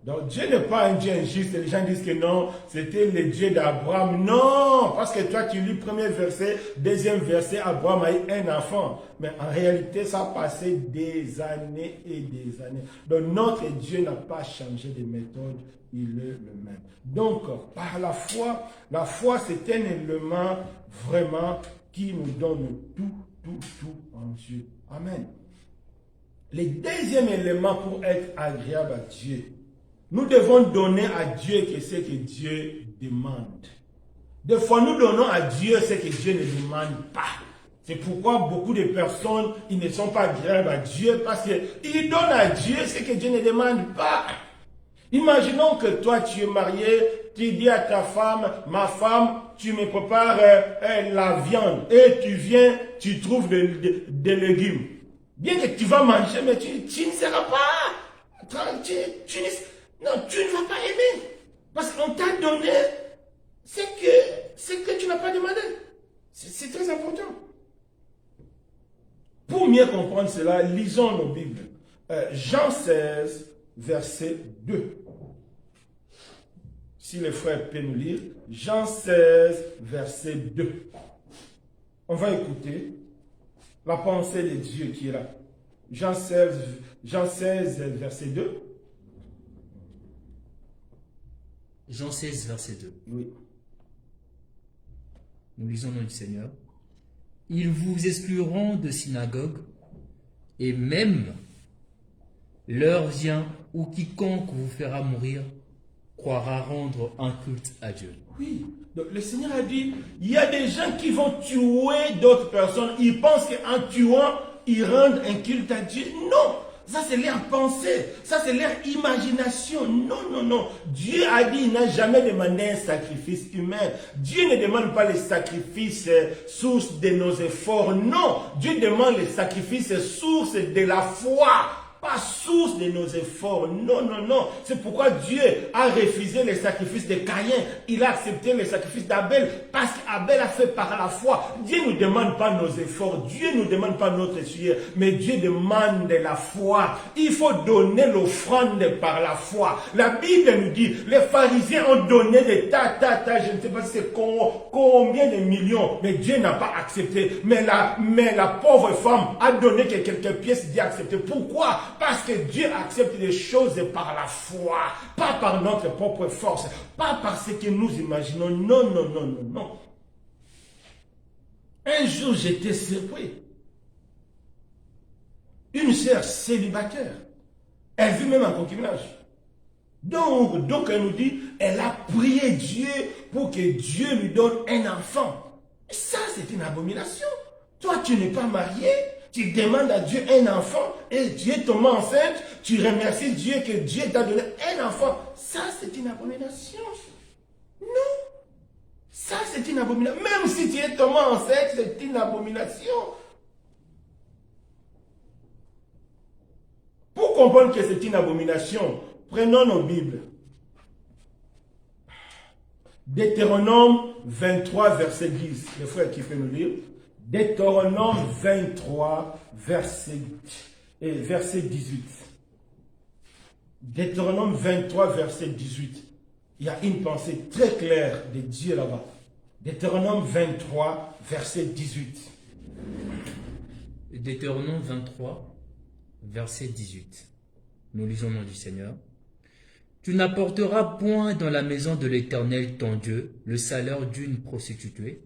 Donc, Dieu n'est pas un Dieu injuste. Les gens disent que non, c'était le Dieu d'Abraham. Non, parce que toi, tu lis le premier verset, deuxième verset, Abraham a eu un enfant. Mais en réalité, ça a passé des années et des années. Donc, notre Dieu n'a pas changé de méthode, il est le même. Donc, par la foi, c'est un élément vraiment qui nous donne tout en Dieu. Amen. Le deuxième élément pour être agréable à Dieu, nous devons donner à Dieu ce que Dieu demande. Des fois, nous donnons à Dieu ce que Dieu ne demande pas. C'est pourquoi beaucoup de personnes, ils ne sont pas agréables à Dieu parce qu'ils donnent à Dieu ce que Dieu ne demande pas. Imaginons que toi, tu es marié, tu dis à ta femme, ma femme, tu me prépares la viande et tu viens, tu trouves des légumes. Bien que tu vas manger, mais tu ne seras pas. Non, tu ne vas pas aimer. Parce qu'on t'a donné ce que tu n'as pas demandé. C'est très important. Pour mieux comprendre cela, lisons nos Bibles. Jean 16, verset 2. Si les frères peuvent nous lire, Jean 16, verset 2. On va écouter la pensée de Dieu qui est là. Jean 16, verset 2. Jean 16, verset 2. Oui. Nous lisons au nom du Seigneur. Ils vous excluront de synagogue, et même l'heure vient où quiconque vous fera mourir croira rendre un culte à Dieu. Oui. Donc le Seigneur a dit, il y a des gens qui vont tuer d'autres personnes. Ils pensent qu'en tuant, ils rendent un culte à Dieu. Non. Ça, c'est leur pensée. Ça, c'est leur imagination. Non, non, non. Dieu a dit, il n'a jamais demandé un sacrifice humain. Dieu ne demande pas les sacrifices source de nos efforts. Non. Dieu demande les sacrifices source de la foi. Pas source de nos efforts. Non, non, non. C'est pourquoi Dieu a refusé les sacrifices de Caïn. Il a accepté les sacrifices d'Abel parce qu'Abel a fait par la foi. Dieu ne nous demande pas nos efforts. Dieu ne nous demande pas notre sueur. Mais Dieu demande la foi. Il faut donner l'offrande par la foi. La Bible nous dit, les pharisiens ont donné des je ne sais pas si c'est combien de millions. Mais Dieu n'a pas accepté. Mais la pauvre femme a donné que quelques pièces. Dieu a accepté. Pourquoi? Parce que Dieu accepte les choses par la foi, pas par notre propre force, pas par ce que nous imaginons. Non, non, non, non, non. Un jour, j'étais surpris. Une sœur célibataire, elle vit même en concubinage. Donc elle nous dit, elle a prié Dieu pour que Dieu lui donne un enfant. Ça, c'est une abomination. Toi, tu n'es pas marié. Tu demandes à Dieu un enfant et Dieu tombe enceinte, tu remercies Dieu que Dieu t'a donné un enfant. Ça, c'est une abomination. Non. Ça, c'est une abomination. Même si tu es tombé enceinte, c'est une abomination. Pour comprendre que c'est une abomination, prenons nos Bibles. Deutéronome 23, verset 10. Le frère qui peut nous lire. Deutéronome 23, verset 18. Deutéronome 23, verset 18. Il y a une pensée très claire de Dieu là-bas. Deutéronome 23, verset 18. Deutéronome 23, verset 18. Nous lisons le nom du Seigneur. Tu n'apporteras point dans la maison de l'Éternel ton Dieu le salaire d'une prostituée,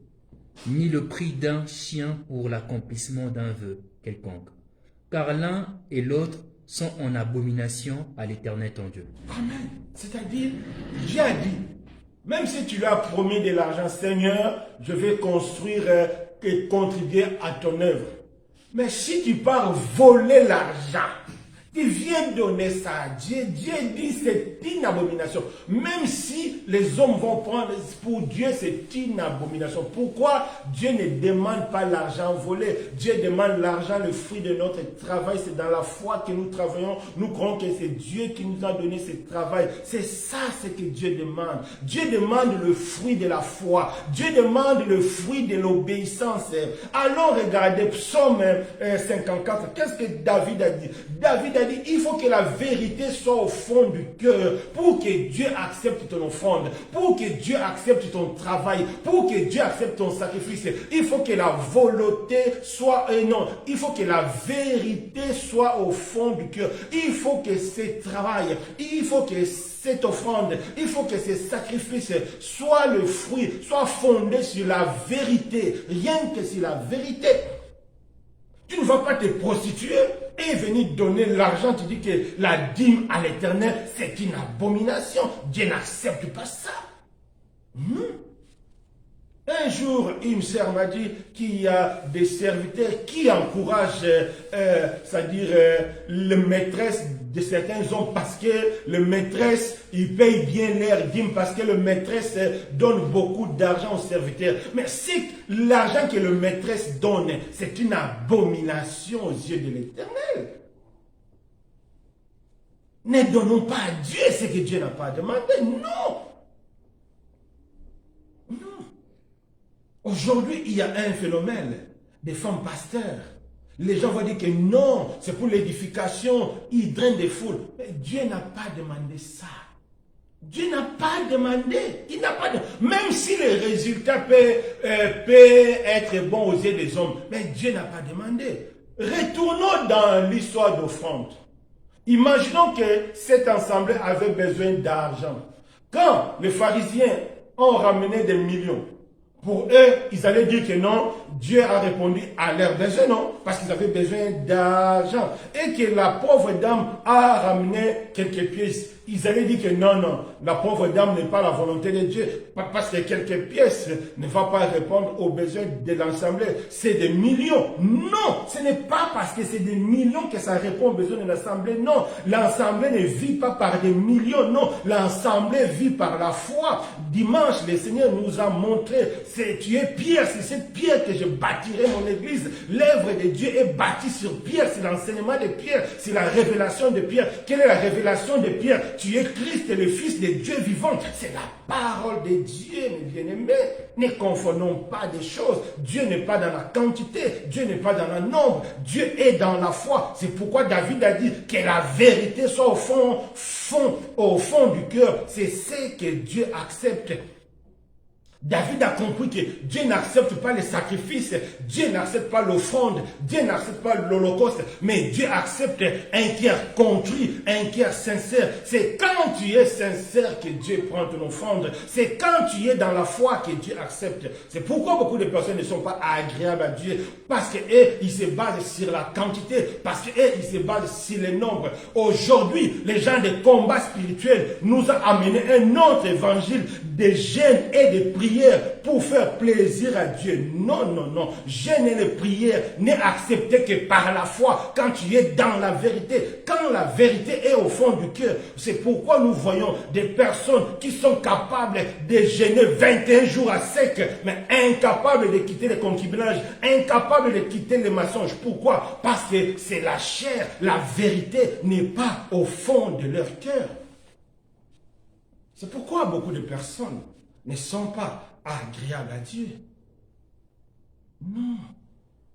ni le prix d'un chien pour l'accomplissement d'un vœu quelconque, car l'un et l'autre sont en abomination à l'Éternel ton Dieu. Amen. C'est-à-dire, Dieu a dit, même si tu lui as promis de l'argent, Seigneur, je vais construire et contribuer à ton œuvre. Mais si tu pars voler l'argent, tu viens donner ça à Dieu. Dieu dit c'est une abomination. Même si les hommes vont prendre, pour Dieu c'est une abomination. Pourquoi Dieu ne demande pas l'argent volé? Dieu demande l'argent, le fruit de notre travail. C'est dans la foi que nous travaillons. Nous croyons que c'est Dieu qui nous a donné ce travail. C'est ça ce que Dieu demande. Dieu demande le fruit de la foi. Dieu demande le fruit de l'obéissance. Allons regarder Psaume 54. Qu'est-ce que David a dit? David a dit, il faut que la vérité soit au fond du cœur pour que Dieu accepte ton offrande, pour que Dieu accepte ton travail, pour que Dieu accepte ton sacrifice. Il faut que la volonté soit, il faut que la vérité soit au fond du cœur. Il faut que ce travail, il faut que cette offrande, il faut que ces sacrifices soient le fruit, soient fondés sur la vérité, rien que sur la vérité. Tu ne vas pas te prostituer et venir donner l'argent. Tu dis que la dîme à l'Éternel, c'est une abomination. Dieu n'accepte pas ça. Un jour, une sœur m'a dit qu'il y a des serviteurs qui encouragent, c'est-à-dire le maîtresse de certains hommes parce que le maîtresse, il paye bien leur dîme parce que le maîtresse donne beaucoup d'argent aux serviteurs. Mais si l'argent que le maîtresse donne, c'est une abomination aux yeux de l'Éternel. Ne donnons pas à Dieu ce que Dieu n'a pas demandé. Non. Aujourd'hui, il y a un phénomène des femmes pasteurs. Les gens vont dire que non, c'est pour l'édification, ils drainent des foules. Mais Dieu n'a pas demandé ça. Dieu n'a pas demandé. Il n'a pas demandé. Même si les résultats peuvent être bons aux yeux des hommes, mais Dieu n'a pas demandé. Retournons dans l'histoire d'offrande. Imaginons que cette assemblée avait besoin d'argent. Quand les pharisiens ont ramené des millions, pour eux, ils allaient dire que non, Dieu a répondu à leurs besoins, non, parce qu'ils avaient besoin d'argent. Et que la pauvre dame a ramené quelques pièces. Ils allaient dire que non, non, la pauvre dame n'est pas la volonté de Dieu, parce que quelques pièces ne vont pas répondre aux besoins de l'assemblée. C'est des millions. Non, ce n'est pas parce que c'est des millions que ça répond aux besoins de l'assemblée. Non, l'assemblée ne vit pas par des millions. Non, l'assemblée vit par la foi. Dimanche, le Seigneur nous a montré, tu es pierre, c'est cette pierre que je bâtirai mon église. L'œuvre de Dieu est bâtie sur pierre, c'est l'enseignement de Pierre, c'est la révélation de Pierre. Quelle est la révélation de Pierre? Tu es Christ, le Fils de Dieu vivant. C'est la parole de Dieu, mes bien-aimés. Ne confondons pas des choses. Dieu n'est pas dans la quantité, Dieu n'est pas dans le nombre, Dieu est dans la foi. C'est pourquoi David a dit que la vérité soit au fond du cœur. C'est ce que Dieu accepte. David a compris que Dieu n'accepte pas les sacrifices, Dieu n'accepte pas l'offrande, Dieu n'accepte pas l'holocauste, mais Dieu accepte un cœur contrit, un cœur sincère. C'est quand tu es sincère que Dieu prend ton offrande. C'est quand tu es dans la foi que Dieu accepte. C'est pourquoi beaucoup de personnes ne sont pas agréables à Dieu, parce qu'eux, ils se basent sur la quantité, parce qu'eux, ils se basent sur le nombre. Aujourd'hui, les gens de combat spirituel nous ont amené un autre évangile de jeûne et de prière pour faire plaisir à Dieu. Non, non, non. Jeûne et les prières n'est accepté que par la foi, quand tu es dans la vérité, quand la vérité est au fond du cœur. C'est pourquoi nous voyons des personnes qui sont capables de jeûner 21 jours à sec, mais incapables de quitter le concubinage, incapables de quitter les mensonges. Pourquoi? Parce que c'est la chair. La vérité n'est pas au fond de leur cœur. C'est pourquoi beaucoup de personnes ne sont pas agréables à Dieu. Non.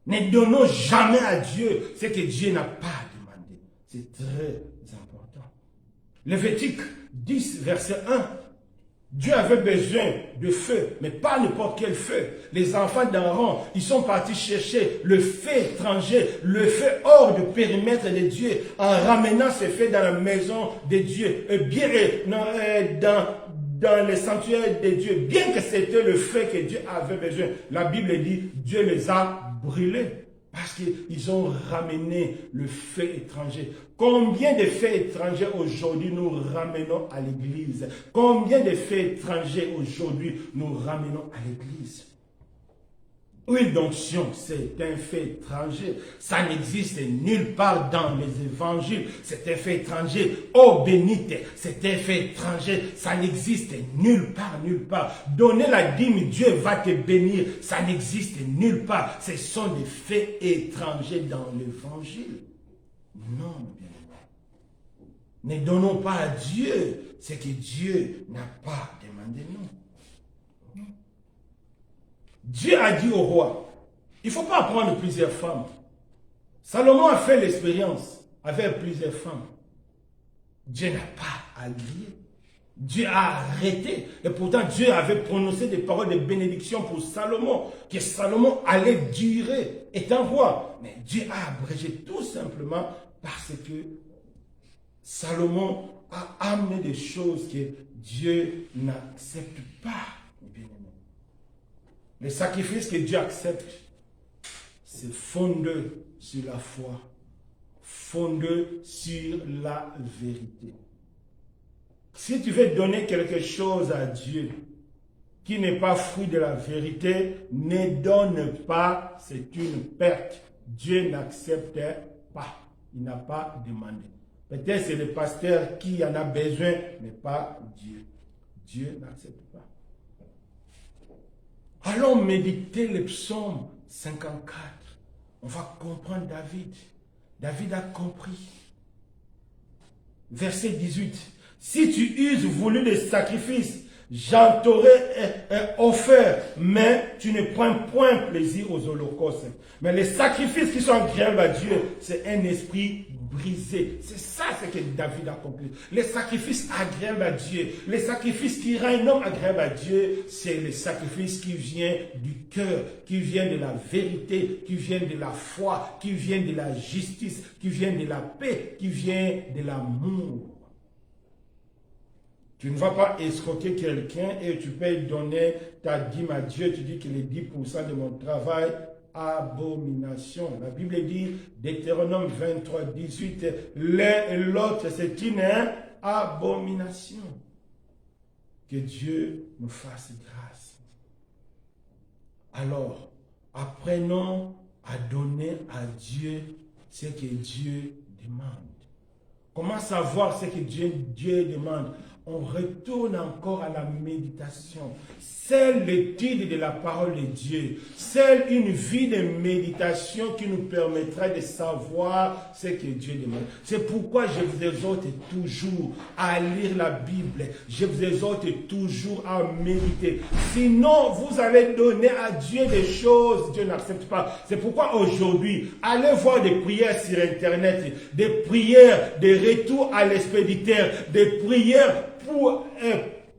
Ne donnons jamais à Dieu ce que Dieu n'a pas demandé. C'est très important. Lévitique 10, verset 1. Dieu avait besoin de feu, mais pas n'importe quel feu. Les enfants d'Aaron, ils sont partis chercher le feu étranger, le feu hors du périmètre de Dieu, en ramenant ce feu dans la maison de Dieu, bien dans les sanctuaires de Dieu, bien que c'était le feu que Dieu avait besoin. La Bible dit, Dieu les a brûlés. Parce qu'ils ont ramené le feu étranger. Combien de feux étrangers aujourd'hui nous ramenons à l'église? Combien de feux étrangers aujourd'hui nous ramenons à l'église? Huile d'onction, c'est un fait étranger. Ça n'existe nulle part dans les évangiles. C'est un fait étranger. Eau bénite, c'est un fait étranger. Ça n'existe nulle part, nulle part. Donner la dîme, Dieu va te bénir. Ça n'existe nulle part. Ce sont des faits étrangers dans l'évangile. Non, bien. Ne donnons pas à Dieu ce que Dieu n'a pas demandé, non. Dieu a dit au roi, il ne faut pas prendre plusieurs femmes. Salomon a fait l'expérience avec plusieurs femmes. Dieu n'a pas allié. Dieu a arrêté. Et pourtant, Dieu avait prononcé des paroles de bénédiction pour Salomon, que Salomon allait durer étant roi. Mais Dieu a abrégé tout simplement parce que Salomon a amené des choses que Dieu n'accepte pas. Les sacrifices que Dieu accepte, c'est fondé sur la foi, fondé sur la vérité. Si tu veux donner quelque chose à Dieu qui n'est pas fruit de la vérité, ne donne pas, c'est une perte. Dieu n'accepte pas, il n'a pas demandé. Peut-être c'est le pasteur qui en a besoin, mais pas Dieu. Dieu n'accepte pas. Allons méditer le psaume 54. On va comprendre David. David a compris. Verset 18. Si tu uses voulu des sacrifices, j'en t'aurais offert, mais tu ne prends point plaisir aux holocaustes. Mais les sacrifices qui sont agréables à Dieu, c'est un esprit brisé. C'est ça ce que David a accompli. Les sacrifices agréables à Dieu, les sacrifices qui rendent un homme agréable à Dieu, c'est les sacrifices qui viennent du cœur, qui viennent de la vérité, qui viennent de la foi, qui viennent de la justice, qui viennent de la paix, qui viennent de l'amour. Tu ne vas pas escroquer quelqu'un et tu peux donner ta dîme à Dieu. Tu dis que les 10% de mon travail, abomination. La Bible dit, Deutéronome 23, 18, l'un et l'autre, c'est une abomination. Que Dieu nous fasse grâce. Alors, apprenons à donner à Dieu ce que Dieu demande. Comment savoir ce que Dieu demande? On retourne encore à la méditation. C'est l'étude de la parole de Dieu. C'est une vie de méditation qui nous permettra de savoir ce que Dieu demande. C'est pourquoi je vous exhorte toujours à lire la Bible. Je vous exhorte toujours à méditer. Sinon, vous allez donner à Dieu des choses, Dieu n'accepte pas. C'est pourquoi aujourd'hui, allez voir des prières sur Internet, des prières de retour à l'expéditeur, des prières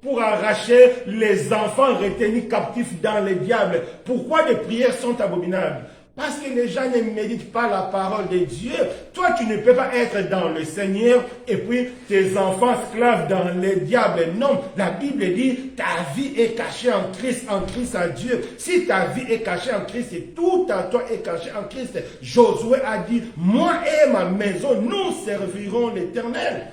pour arracher les enfants retenus captifs dans les diables. Pourquoi les prières sont abominables? Parce que les gens ne méditent pas la parole de Dieu. Toi, tu ne peux pas être dans le Seigneur et puis tes enfants esclaves dans les diables. Non, la Bible dit, ta vie est cachée en Christ à Dieu. Si ta vie est cachée en Christ et tout à toi est caché en Christ, Josué a dit, moi et ma maison, nous servirons l'Éternel.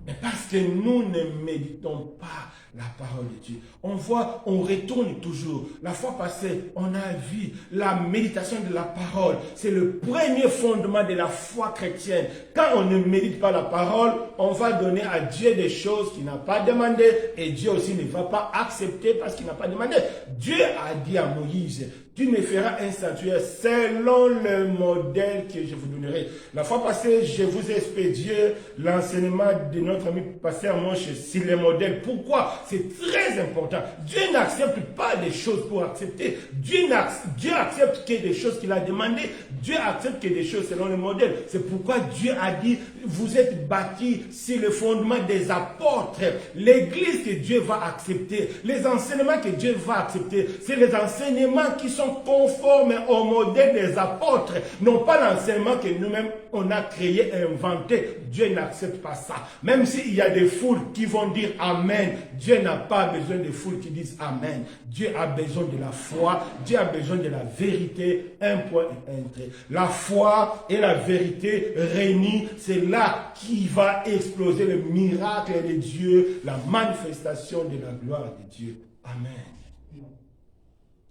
Mais parce que nous ne méditons pas la parole de Dieu. On retourne toujours. La fois passée, on a vu la méditation de la parole. C'est le premier fondement de la foi chrétienne. Quand on ne médite pas la parole, on va donner à Dieu des choses qu'il n'a pas demandé et Dieu aussi ne va pas accepter parce qu'il n'a pas demandé. Dieu a dit à Moïse, tu me feras un sanctuaire selon le modèle que je vous donnerai. La fois passée, je vous ai expédié l'enseignement de notre ami pasteur Monche sur les modèles. Pourquoi? C'est très important. Dieu n'accepte pas des choses pour accepter. Dieu accepte que des choses qu'il a demandées. Dieu accepte que des choses selon le modèle. C'est pourquoi Dieu a dit, vous êtes bâtis sur le fondement des apôtres. L'église que Dieu va accepter, les enseignements que Dieu va accepter, c'est les enseignements qui sont conformes au modèle des apôtres, non pas l'enseignement que nous-mêmes on a créé et inventé. Dieu n'accepte pas ça. Même s'il y a des foules qui vont dire Amen, Dieu n'a pas besoin de foules qui disent Amen. Dieu a besoin de la foi, Dieu a besoin de la vérité, un point et un trait. La foi et la vérité réunies, c'est là qui va exploser le miracle de Dieu, la manifestation de la gloire de Dieu. Amen.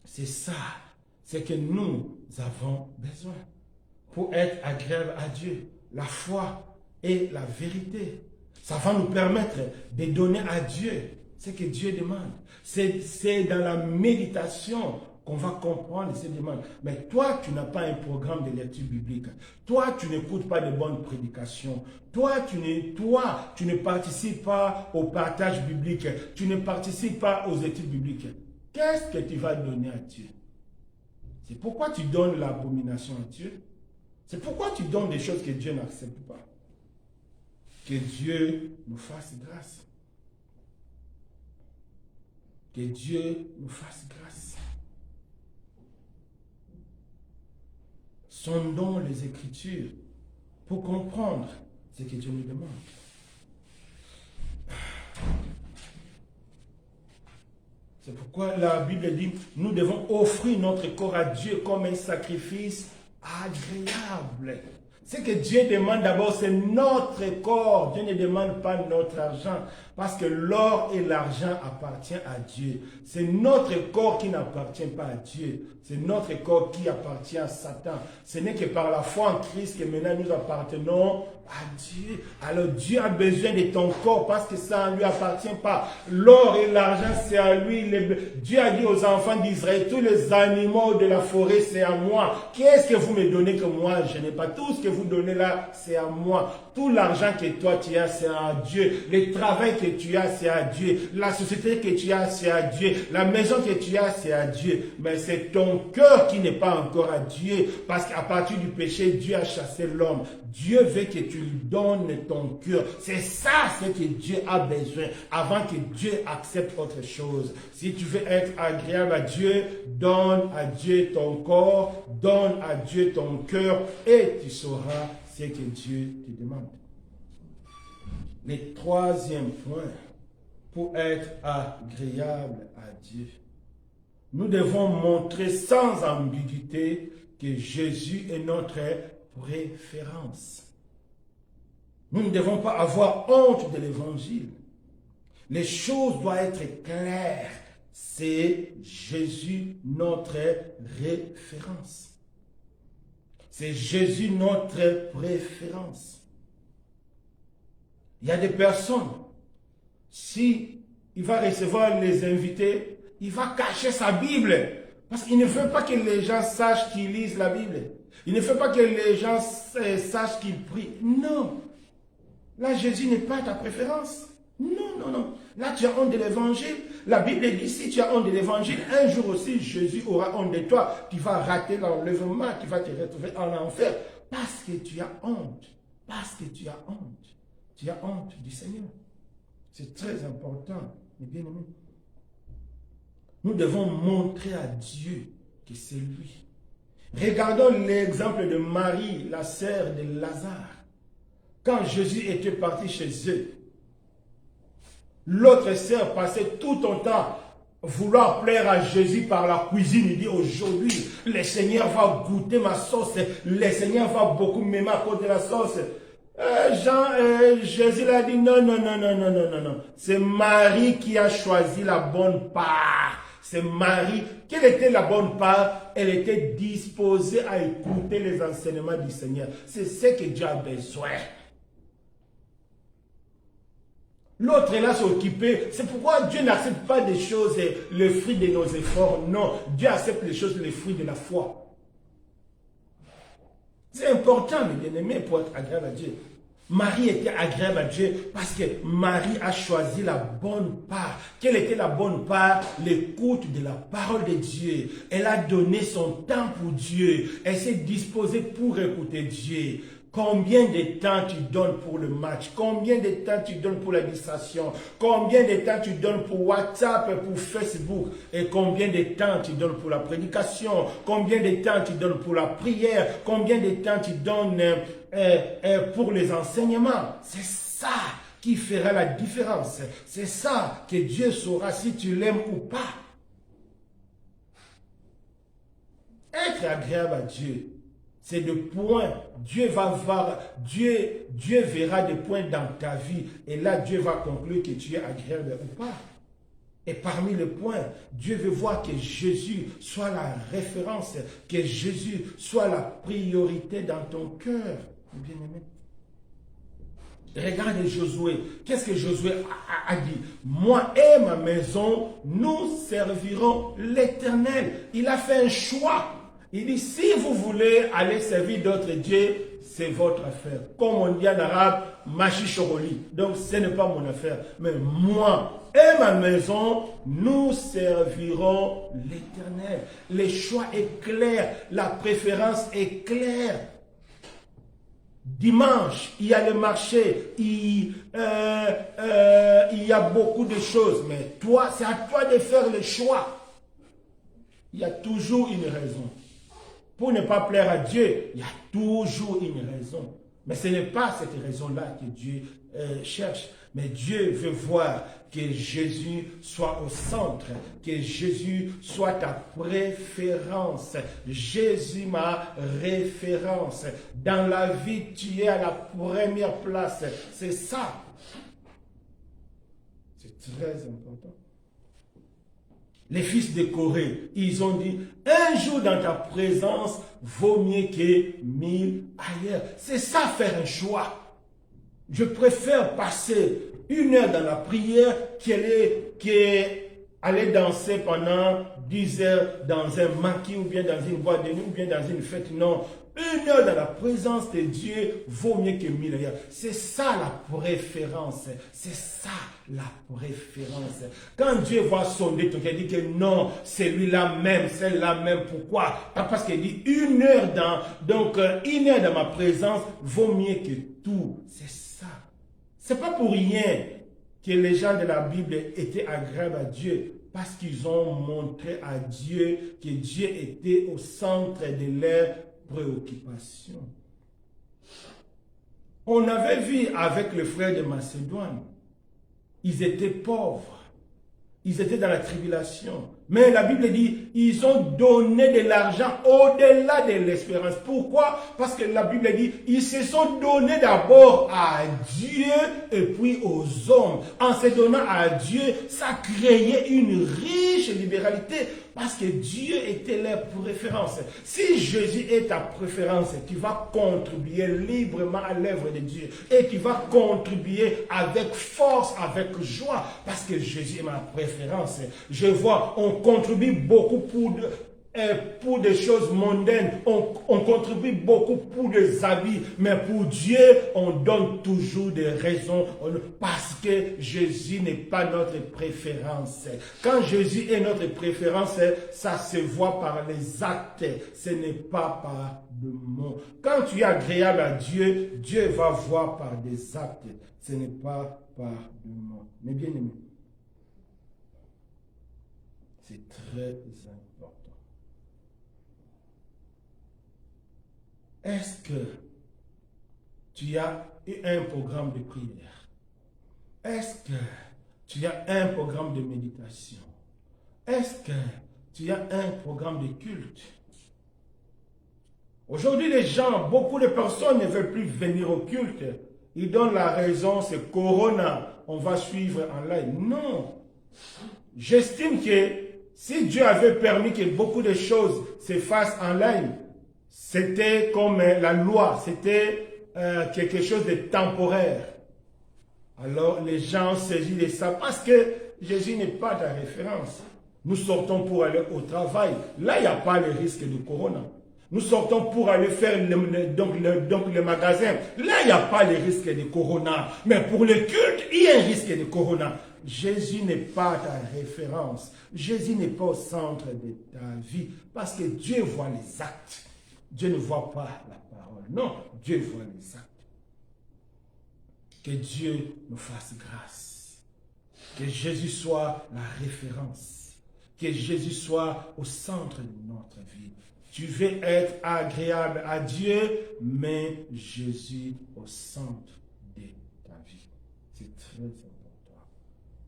C'est ça, c'est que nous avons besoin pour être agréable à Dieu. La foi et la vérité. Ça va nous permettre de donner à Dieu ce que Dieu demande. C'est dans la méditation qu'on va comprendre ces demandes. Mais toi, tu n'as pas un programme de lecture biblique. Toi, tu n'écoutes pas de bonnes prédications. Toi, tu ne participes pas au partage biblique. Tu ne participes pas aux études bibliques. Qu'est-ce que tu vas donner à Dieu? C'est pourquoi tu donnes l'abomination à Dieu. C'est pourquoi tu donnes des choses que Dieu n'accepte pas. Que Dieu nous fasse grâce. Que Dieu nous fasse grâce. Sondons les Écritures pour comprendre ce que Dieu nous demande. C'est pourquoi la Bible dit, nous devons offrir notre corps à Dieu comme un sacrifice agréable. Ce que Dieu demande d'abord, c'est notre corps. Dieu ne demande pas notre argent. Parce que l'or et l'argent appartiennent à Dieu. C'est notre corps qui n'appartient pas à Dieu. C'est notre corps qui appartient à Satan. Ce n'est que par la foi en Christ que maintenant nous appartenons à Dieu. Alors Dieu a besoin de ton corps parce que ça ne lui appartient pas. L'or et l'argent, c'est à lui. Dieu a dit aux enfants d'Israël, tous les animaux de la forêt, c'est à moi. Qu'est-ce que vous me donnez que moi, je n'ai pas? Tout ce que vous donnez là, c'est à moi. Tout l'argent que toi tu as, c'est à Dieu. Le travail que que tu as, c'est à Dieu. La société que tu as, c'est à Dieu. La maison que tu as, c'est à Dieu. Mais c'est ton cœur qui n'est pas encore à Dieu. Parce qu'à partir du péché, Dieu a chassé l'homme. Dieu veut que tu lui donnes ton cœur. C'est ça ce que Dieu a besoin avant que Dieu accepte autre chose. Si tu veux être agréable à Dieu, donne à Dieu ton corps, donne à Dieu ton cœur et tu sauras ce que Dieu te demande. Le troisième point, pour être agréable à Dieu, nous devons montrer sans ambiguïté que Jésus est notre préférence. Nous ne devons pas avoir honte de l'évangile. Les choses doivent être claires. C'est Jésus notre référence. C'est Jésus notre préférence. Il y a des personnes, si il va recevoir les invités, il va cacher sa Bible. Parce qu'il ne veut pas que les gens sachent qu'il lise la Bible. Il ne veut pas que les gens sachent qu'il prie. Non. Là, Jésus n'est pas ta préférence. Non, non, non. Là, tu as honte de l'évangile. La Bible dit, si tu as honte de l'évangile, un jour aussi, Jésus aura honte de toi. Tu vas rater l'enlèvement, tu vas te retrouver en enfer. Parce que tu as honte. Parce que tu as honte. Tu as honte du Seigneur. C'est très important, mes bien-aimés. Nous devons montrer à Dieu que c'est lui. Regardons l'exemple de Marie, la sœur de Lazare. Quand Jésus était parti chez eux, l'autre sœur passait tout son temps vouloir plaire à Jésus par la cuisine. Il dit aujourd'hui, le Seigneur va goûter ma sauce. Le Seigneur va beaucoup m'aimer à cause de la sauce. Jésus l'a dit non, non, non, non, non, non, non, non. C'est Marie qui a choisi la bonne part. C'est Marie. Quelle était la bonne part? Elle était disposée à écouter les enseignements du Seigneur. C'est ce que Dieu a besoin. L'autre est là s'occuper. C'est pourquoi Dieu n'accepte pas des choses, le fruit de nos efforts. Non, Dieu accepte les choses, les fruits de la foi. C'est important, mes bien-aimés, pour être agréable à Dieu. Marie était agréable à Dieu parce que Marie a choisi la bonne part. Quelle était la bonne part? L'écoute de la parole de Dieu. Elle a donné son temps pour Dieu. Elle s'est disposée pour écouter Dieu. Combien de temps tu donnes pour le match? Combien de temps tu donnes pour la distraction? Combien de temps tu donnes pour WhatsApp et pour Facebook? Et combien de temps tu donnes pour la prédication? Combien de temps tu donnes pour la prière? Combien de temps tu donnes pour les enseignements? C'est ça qui fera la différence. C'est ça que Dieu saura si tu l'aimes ou pas. Être agréable à Dieu, c'est des points. Dieu va voir, Dieu verra des points dans ta vie. Et là, Dieu va conclure que tu es agréable ou pas. Et parmi les points, Dieu veut voir que Jésus soit la référence, que Jésus soit la priorité dans ton cœur. Bien-aimé. Regardez Josué. Qu'est-ce que Josué a dit? Moi et ma maison, nous servirons l'Éternel. Il a fait un choix. Il dit, si vous voulez aller servir d'autres dieux, c'est votre affaire. Comme on dit en arabe, machi choroli. Donc, ce n'est pas mon affaire. Mais moi et ma maison, nous servirons l'Éternel. Le choix est clair. La préférence est claire. Dimanche, il y a le marché. Il y a beaucoup de choses. Mais toi, c'est à toi de faire le choix. Il y a toujours une raison. Pour ne pas plaire à Dieu, il y a toujours une raison. Mais ce n'est pas cette raison-là que Dieu cherche. Mais Dieu veut voir que Jésus soit au centre, que Jésus soit ta préférence. Jésus, ma référence. Dans la vie, tu es à la première place. C'est ça. C'est très important. Les fils de Corée, ils ont dit, un jour dans ta présence vaut mieux que 1000 ailleurs. C'est ça, faire un choix. Je préfère passer 1 heure dans la prière aller danser pendant 10 heures dans un maquis ou bien dans une boîte de nuit ou bien dans une fête. Non, 1 heure dans la présence de Dieu vaut mieux que 1000 ailleurs. C'est ça la préférence. C'est ça la préférence. Quand Dieu va sonder ton cœur, il dit que non, c'est lui-là même, c'est là même. Pourquoi? Parce qu'il dit 1 heure donc 1 heure dans ma présence vaut mieux que tout. C'est ça. C'est pas pour rien que les gens de la Bible étaient agréables à Dieu, parce qu'ils ont montré à Dieu que Dieu était au centre de leurs préoccupations. On avait vu avec le frère de Macédoine, ils étaient pauvres, ils étaient dans la tribulation. Mais la Bible dit, ils ont donné de l'argent au-delà de l'espérance. Pourquoi? Parce que la Bible dit, ils se sont donnés d'abord à Dieu et puis aux hommes. En se donnant à Dieu, ça créait une riche libéralité parce que Dieu était leur préférence. Si Jésus est ta préférence, tu vas contribuer librement à l'œuvre de Dieu et tu vas contribuer avec force, avec joie, parce que Jésus est ma préférence. Je vois, on contribue beaucoup pour des choses mondaines, on contribue beaucoup pour des habits, mais pour Dieu, on donne toujours des raisons, parce que Jésus n'est pas notre préférence. Quand Jésus est notre préférence, ça se voit par les actes, ce n'est pas par le mot. Quand tu es agréable à Dieu, Dieu va voir par des actes, ce n'est pas par le mot. Mais bien aimé, c'est très important. Est-ce que tu as un programme de prière? Est-ce que tu as un programme de méditation? Est-ce que tu as un programme de culte? Aujourd'hui, les gens, beaucoup de personnes ne veulent plus venir au culte. Ils donnent la raison, c'est Corona, on va suivre en live. Non. J'estime que si Dieu avait permis que beaucoup de choses se fassent en ligne, c'était comme la loi, c'était quelque chose de temporaire. Alors les gens saisissent de ça parce que Jésus n'est pas ta référence. Nous sortons pour aller au travail. Là, il n'y a pas le risque de corona. Nous sortons pour aller faire le magasin. Là, il n'y a pas le risque de corona. Mais pour le culte, il y a un risque de corona. Jésus n'est pas ta référence. Jésus n'est pas au centre de ta vie. Parce que Dieu voit les actes. Dieu ne voit pas la parole. Non, Dieu voit les actes. Que Dieu nous fasse grâce. Que Jésus soit la référence. Que Jésus soit au centre de notre vie. Tu veux être agréable à Dieu, mais Jésus au centre de ta vie. C'est très important.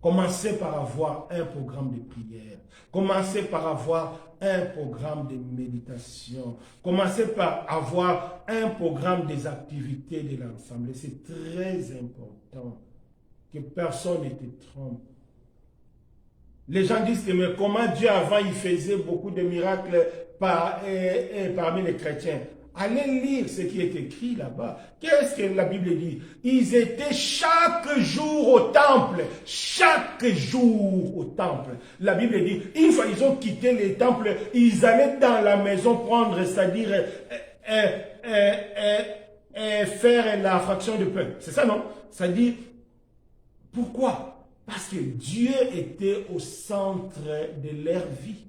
Commencez par avoir un programme de prière. Commencez par avoir un programme de méditation. Commencez par avoir un programme des activités de l'Assemblée. C'est très important que personne ne te trompe. Les gens disent que mais comment Dieu avant il faisait beaucoup de miracles parmi les chrétiens. Allez lire ce qui est écrit là-bas. Qu'est-ce que la Bible dit? Ils étaient chaque jour au temple. Chaque jour au temple. La Bible dit, une fois ils ont quitté les temples, ils allaient dans la maison prendre, c'est-à-dire faire la fraction de pain. C'est ça, non? Ça dit, pourquoi? Parce que Dieu était au centre de leur vie.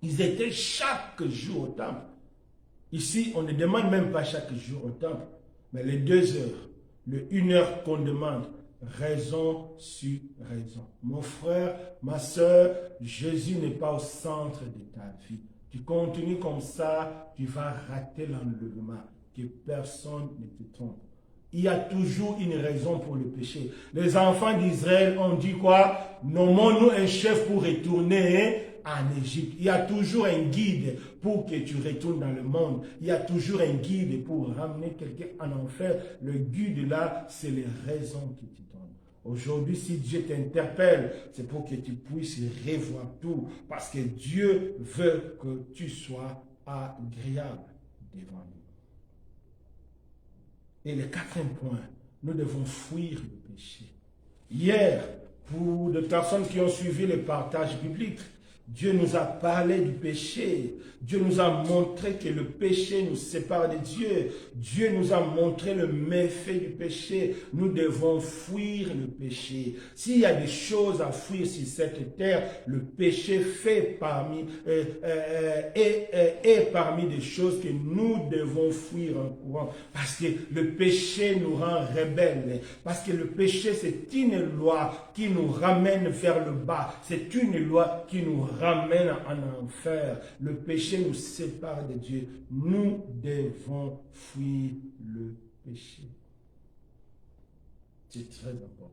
Ils étaient chaque jour au temple. Ici, on ne demande même pas chaque jour au temple, mais les 2 heures, le 1 heure qu'on demande, raison sur raison. Mon frère, ma soeur, Jésus n'est pas au centre de ta vie. Tu continues comme ça, tu vas rater l'enlèvement. Que personne ne te trompe. Il y a toujours une raison pour le péché. Les enfants d'Israël ont dit quoi? Nommons-nous un chef pour retourner en Égypte. Il y a toujours un guide pour que tu retournes dans le monde. Il y a toujours un guide pour ramener quelqu'un en enfer. Le guide là, c'est les raisons qu'il te donne. Aujourd'hui, si Dieu t'interpelle, c'est pour que tu puisses revoir tout. Parce que Dieu veut que tu sois agréable devant lui. Et le 4e point, nous devons fuir le péché. Hier, Pour des personnes qui ont suivi les partages bibliques, Dieu nous a parlé du péché. Dieu nous a montré que le péché nous sépare de Dieu. Dieu nous a montré le méfait du péché. Nous devons fuir le péché. S'il y a des choses à fuir sur cette terre, le péché fait parmi est parmi des choses que nous devons fuir en courant. Parce que le péché nous rend rebelles. Parce que le péché, c'est une loi qui nous ramène vers le bas. C'est une loi qui nous ramène en enfer. Le péché nous sépare de Dieu. Nous devons fuir le péché. C'est très important.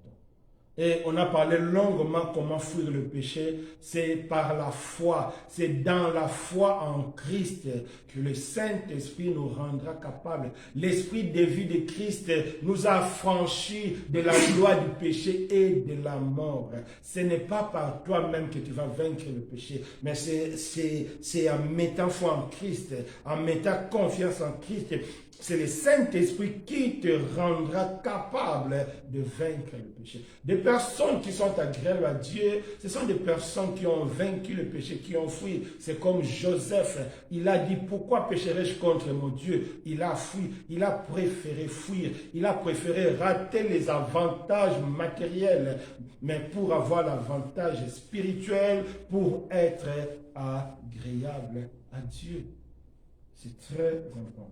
Et on a parlé longuement comment fuir le péché. C'est par la foi. C'est dans la foi en Christ que le Saint-Esprit nous rendra capables. L'Esprit de vie de Christ nous a franchis de la loi du péché et de la mort. Ce n'est pas par toi-même que tu vas vaincre le péché, mais c'est en mettant foi en Christ, en mettant confiance en Christ. C'est le Saint-Esprit qui te rendra capable de vaincre le péché. Des personnes qui sont agréables à Dieu, ce sont des personnes qui ont vaincu le péché, qui ont fui. C'est comme Joseph, il a dit, pourquoi pécherai-je contre mon Dieu? Il a fui, il a préféré fuir, il a préféré rater les avantages matériels, mais pour avoir l'avantage spirituel, pour être agréable à Dieu. C'est très important.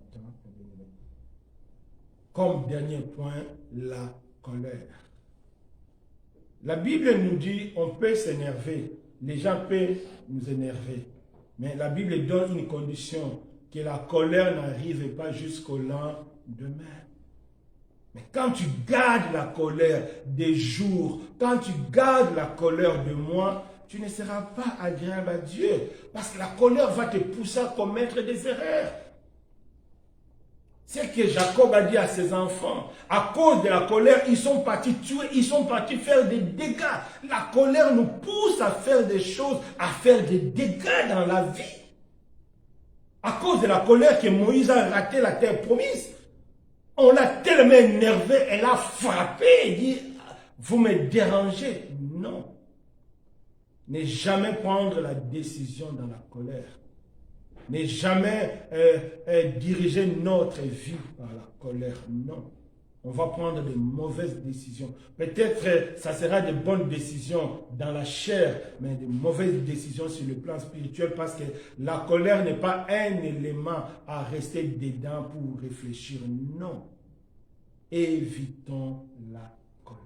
Comme dernier point, la colère. La Bible nous dit, on peut s'énerver, les gens peuvent nous énerver, mais la Bible donne une condition, que la colère n'arrive pas jusqu'au lendemain. Mais quand tu gardes la colère des jours, quand tu gardes la colère de mois, tu ne seras pas agréable à Dieu, parce que la colère va te pousser à commettre des erreurs. C'est ce que Jacob a dit à ses enfants. À cause de la colère, ils sont partis tuer, ils sont partis faire des dégâts. La colère nous pousse à faire des choses, à faire des dégâts dans la vie. À cause de la colère que Moïse a raté la terre promise, on l'a tellement énervé, elle a frappé et dit, vous me dérangez. Non. Ne jamais prendre la décision dans la colère. Ne jamais diriger notre vie par la colère. Non. On va prendre de mauvaises décisions. Peut-être ça sera de bonnes décisions dans la chair, mais de mauvaises décisions sur le plan spirituel, parce que la colère n'est pas un élément à rester dedans pour réfléchir. Non. Évitons la colère.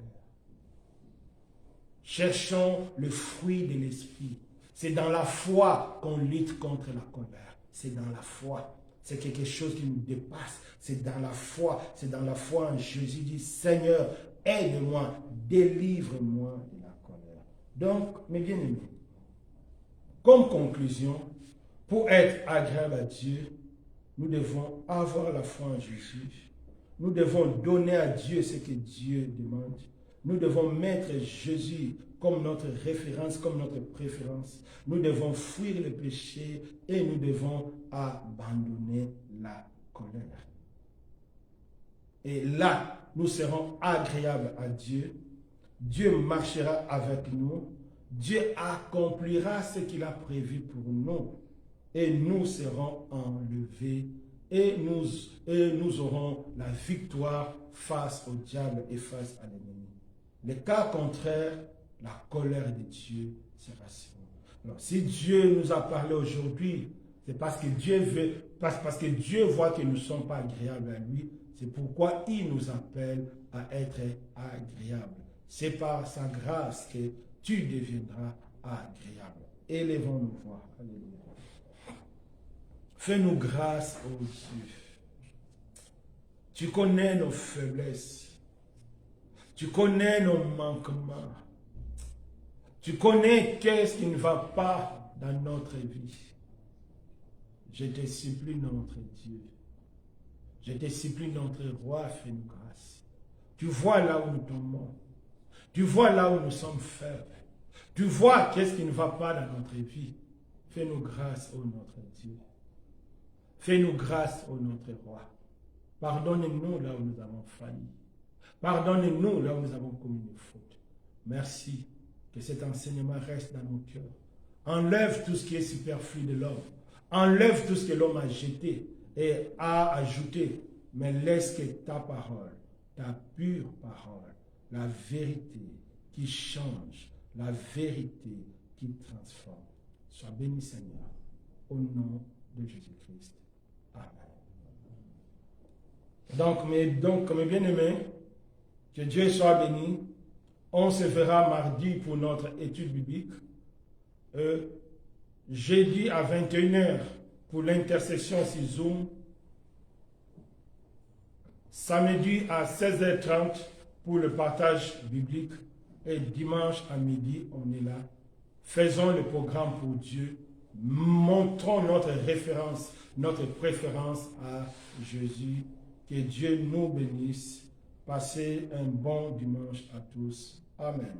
Cherchons le fruit de l'esprit. C'est dans la foi qu'on lutte contre la colère. C'est dans la foi. C'est quelque chose qui nous dépasse. C'est dans la foi. C'est dans la foi en Jésus. Dit, Seigneur, aide-moi, délivre-moi de la colère. Donc, mes bien-aimés, comme conclusion, pour être agréable à Dieu, nous devons avoir la foi en Jésus. Nous devons donner à Dieu ce que Dieu demande. Nous devons mettre Jésus comme notre référence, comme notre préférence. Nous devons fuir le péché et nous devons abandonner la colère. Et là, nous serons agréables à Dieu. Dieu marchera avec nous. Dieu accomplira ce qu'il a prévu pour nous. Et nous serons enlevés. Et nous aurons la victoire face au diable et face à l'ennemi. Le cas contraire, la colère de Dieu sera sur nous. Alors, si Dieu nous a parlé aujourd'hui, c'est parce que Dieu veut, parce que Dieu voit que nous ne sommes pas agréables à lui. C'est pourquoi il nous appelle à être agréables. C'est par sa grâce que tu deviendras agréable. Élevons-nous voix. Alléluia. Fais-nous grâce, ô Dieu. Tu connais nos faiblesses. Tu connais nos manquements. Tu connais qu'est-ce qui ne va pas dans notre vie. Je te supplie, notre Dieu. Je te supplie, notre roi, fais-nous grâce. Tu vois là où nous tombons. Tu vois là où nous sommes faibles. Tu vois qu'est-ce qui ne va pas dans notre vie. Fais-nous grâce, ô notre Dieu. Fais-nous grâce, ô notre roi. Pardonne-nous là où nous avons failli. Pardonne-nous là où nous avons commis une faute. Merci que cet enseignement reste dans nos cœurs. Enlève tout ce qui est superflu de l'homme. Enlève tout ce que l'homme a jeté et a ajouté. Mais laisse que ta parole, ta pure parole, la vérité qui change, la vérité qui transforme, soit béni Seigneur, au nom de Jésus-Christ. Amen. Donc, mes bien-aimés, que Dieu soit béni. On se verra mardi pour notre étude biblique. Jeudi à 21h pour l'intercession sur Zoom. Samedi à 16h30 pour le partage biblique. Et dimanche à midi, on est là. Faisons le programme pour Dieu. Montrons notre référence, notre préférence à Jésus. Que Dieu nous bénisse. Passez un bon dimanche à tous. Amen.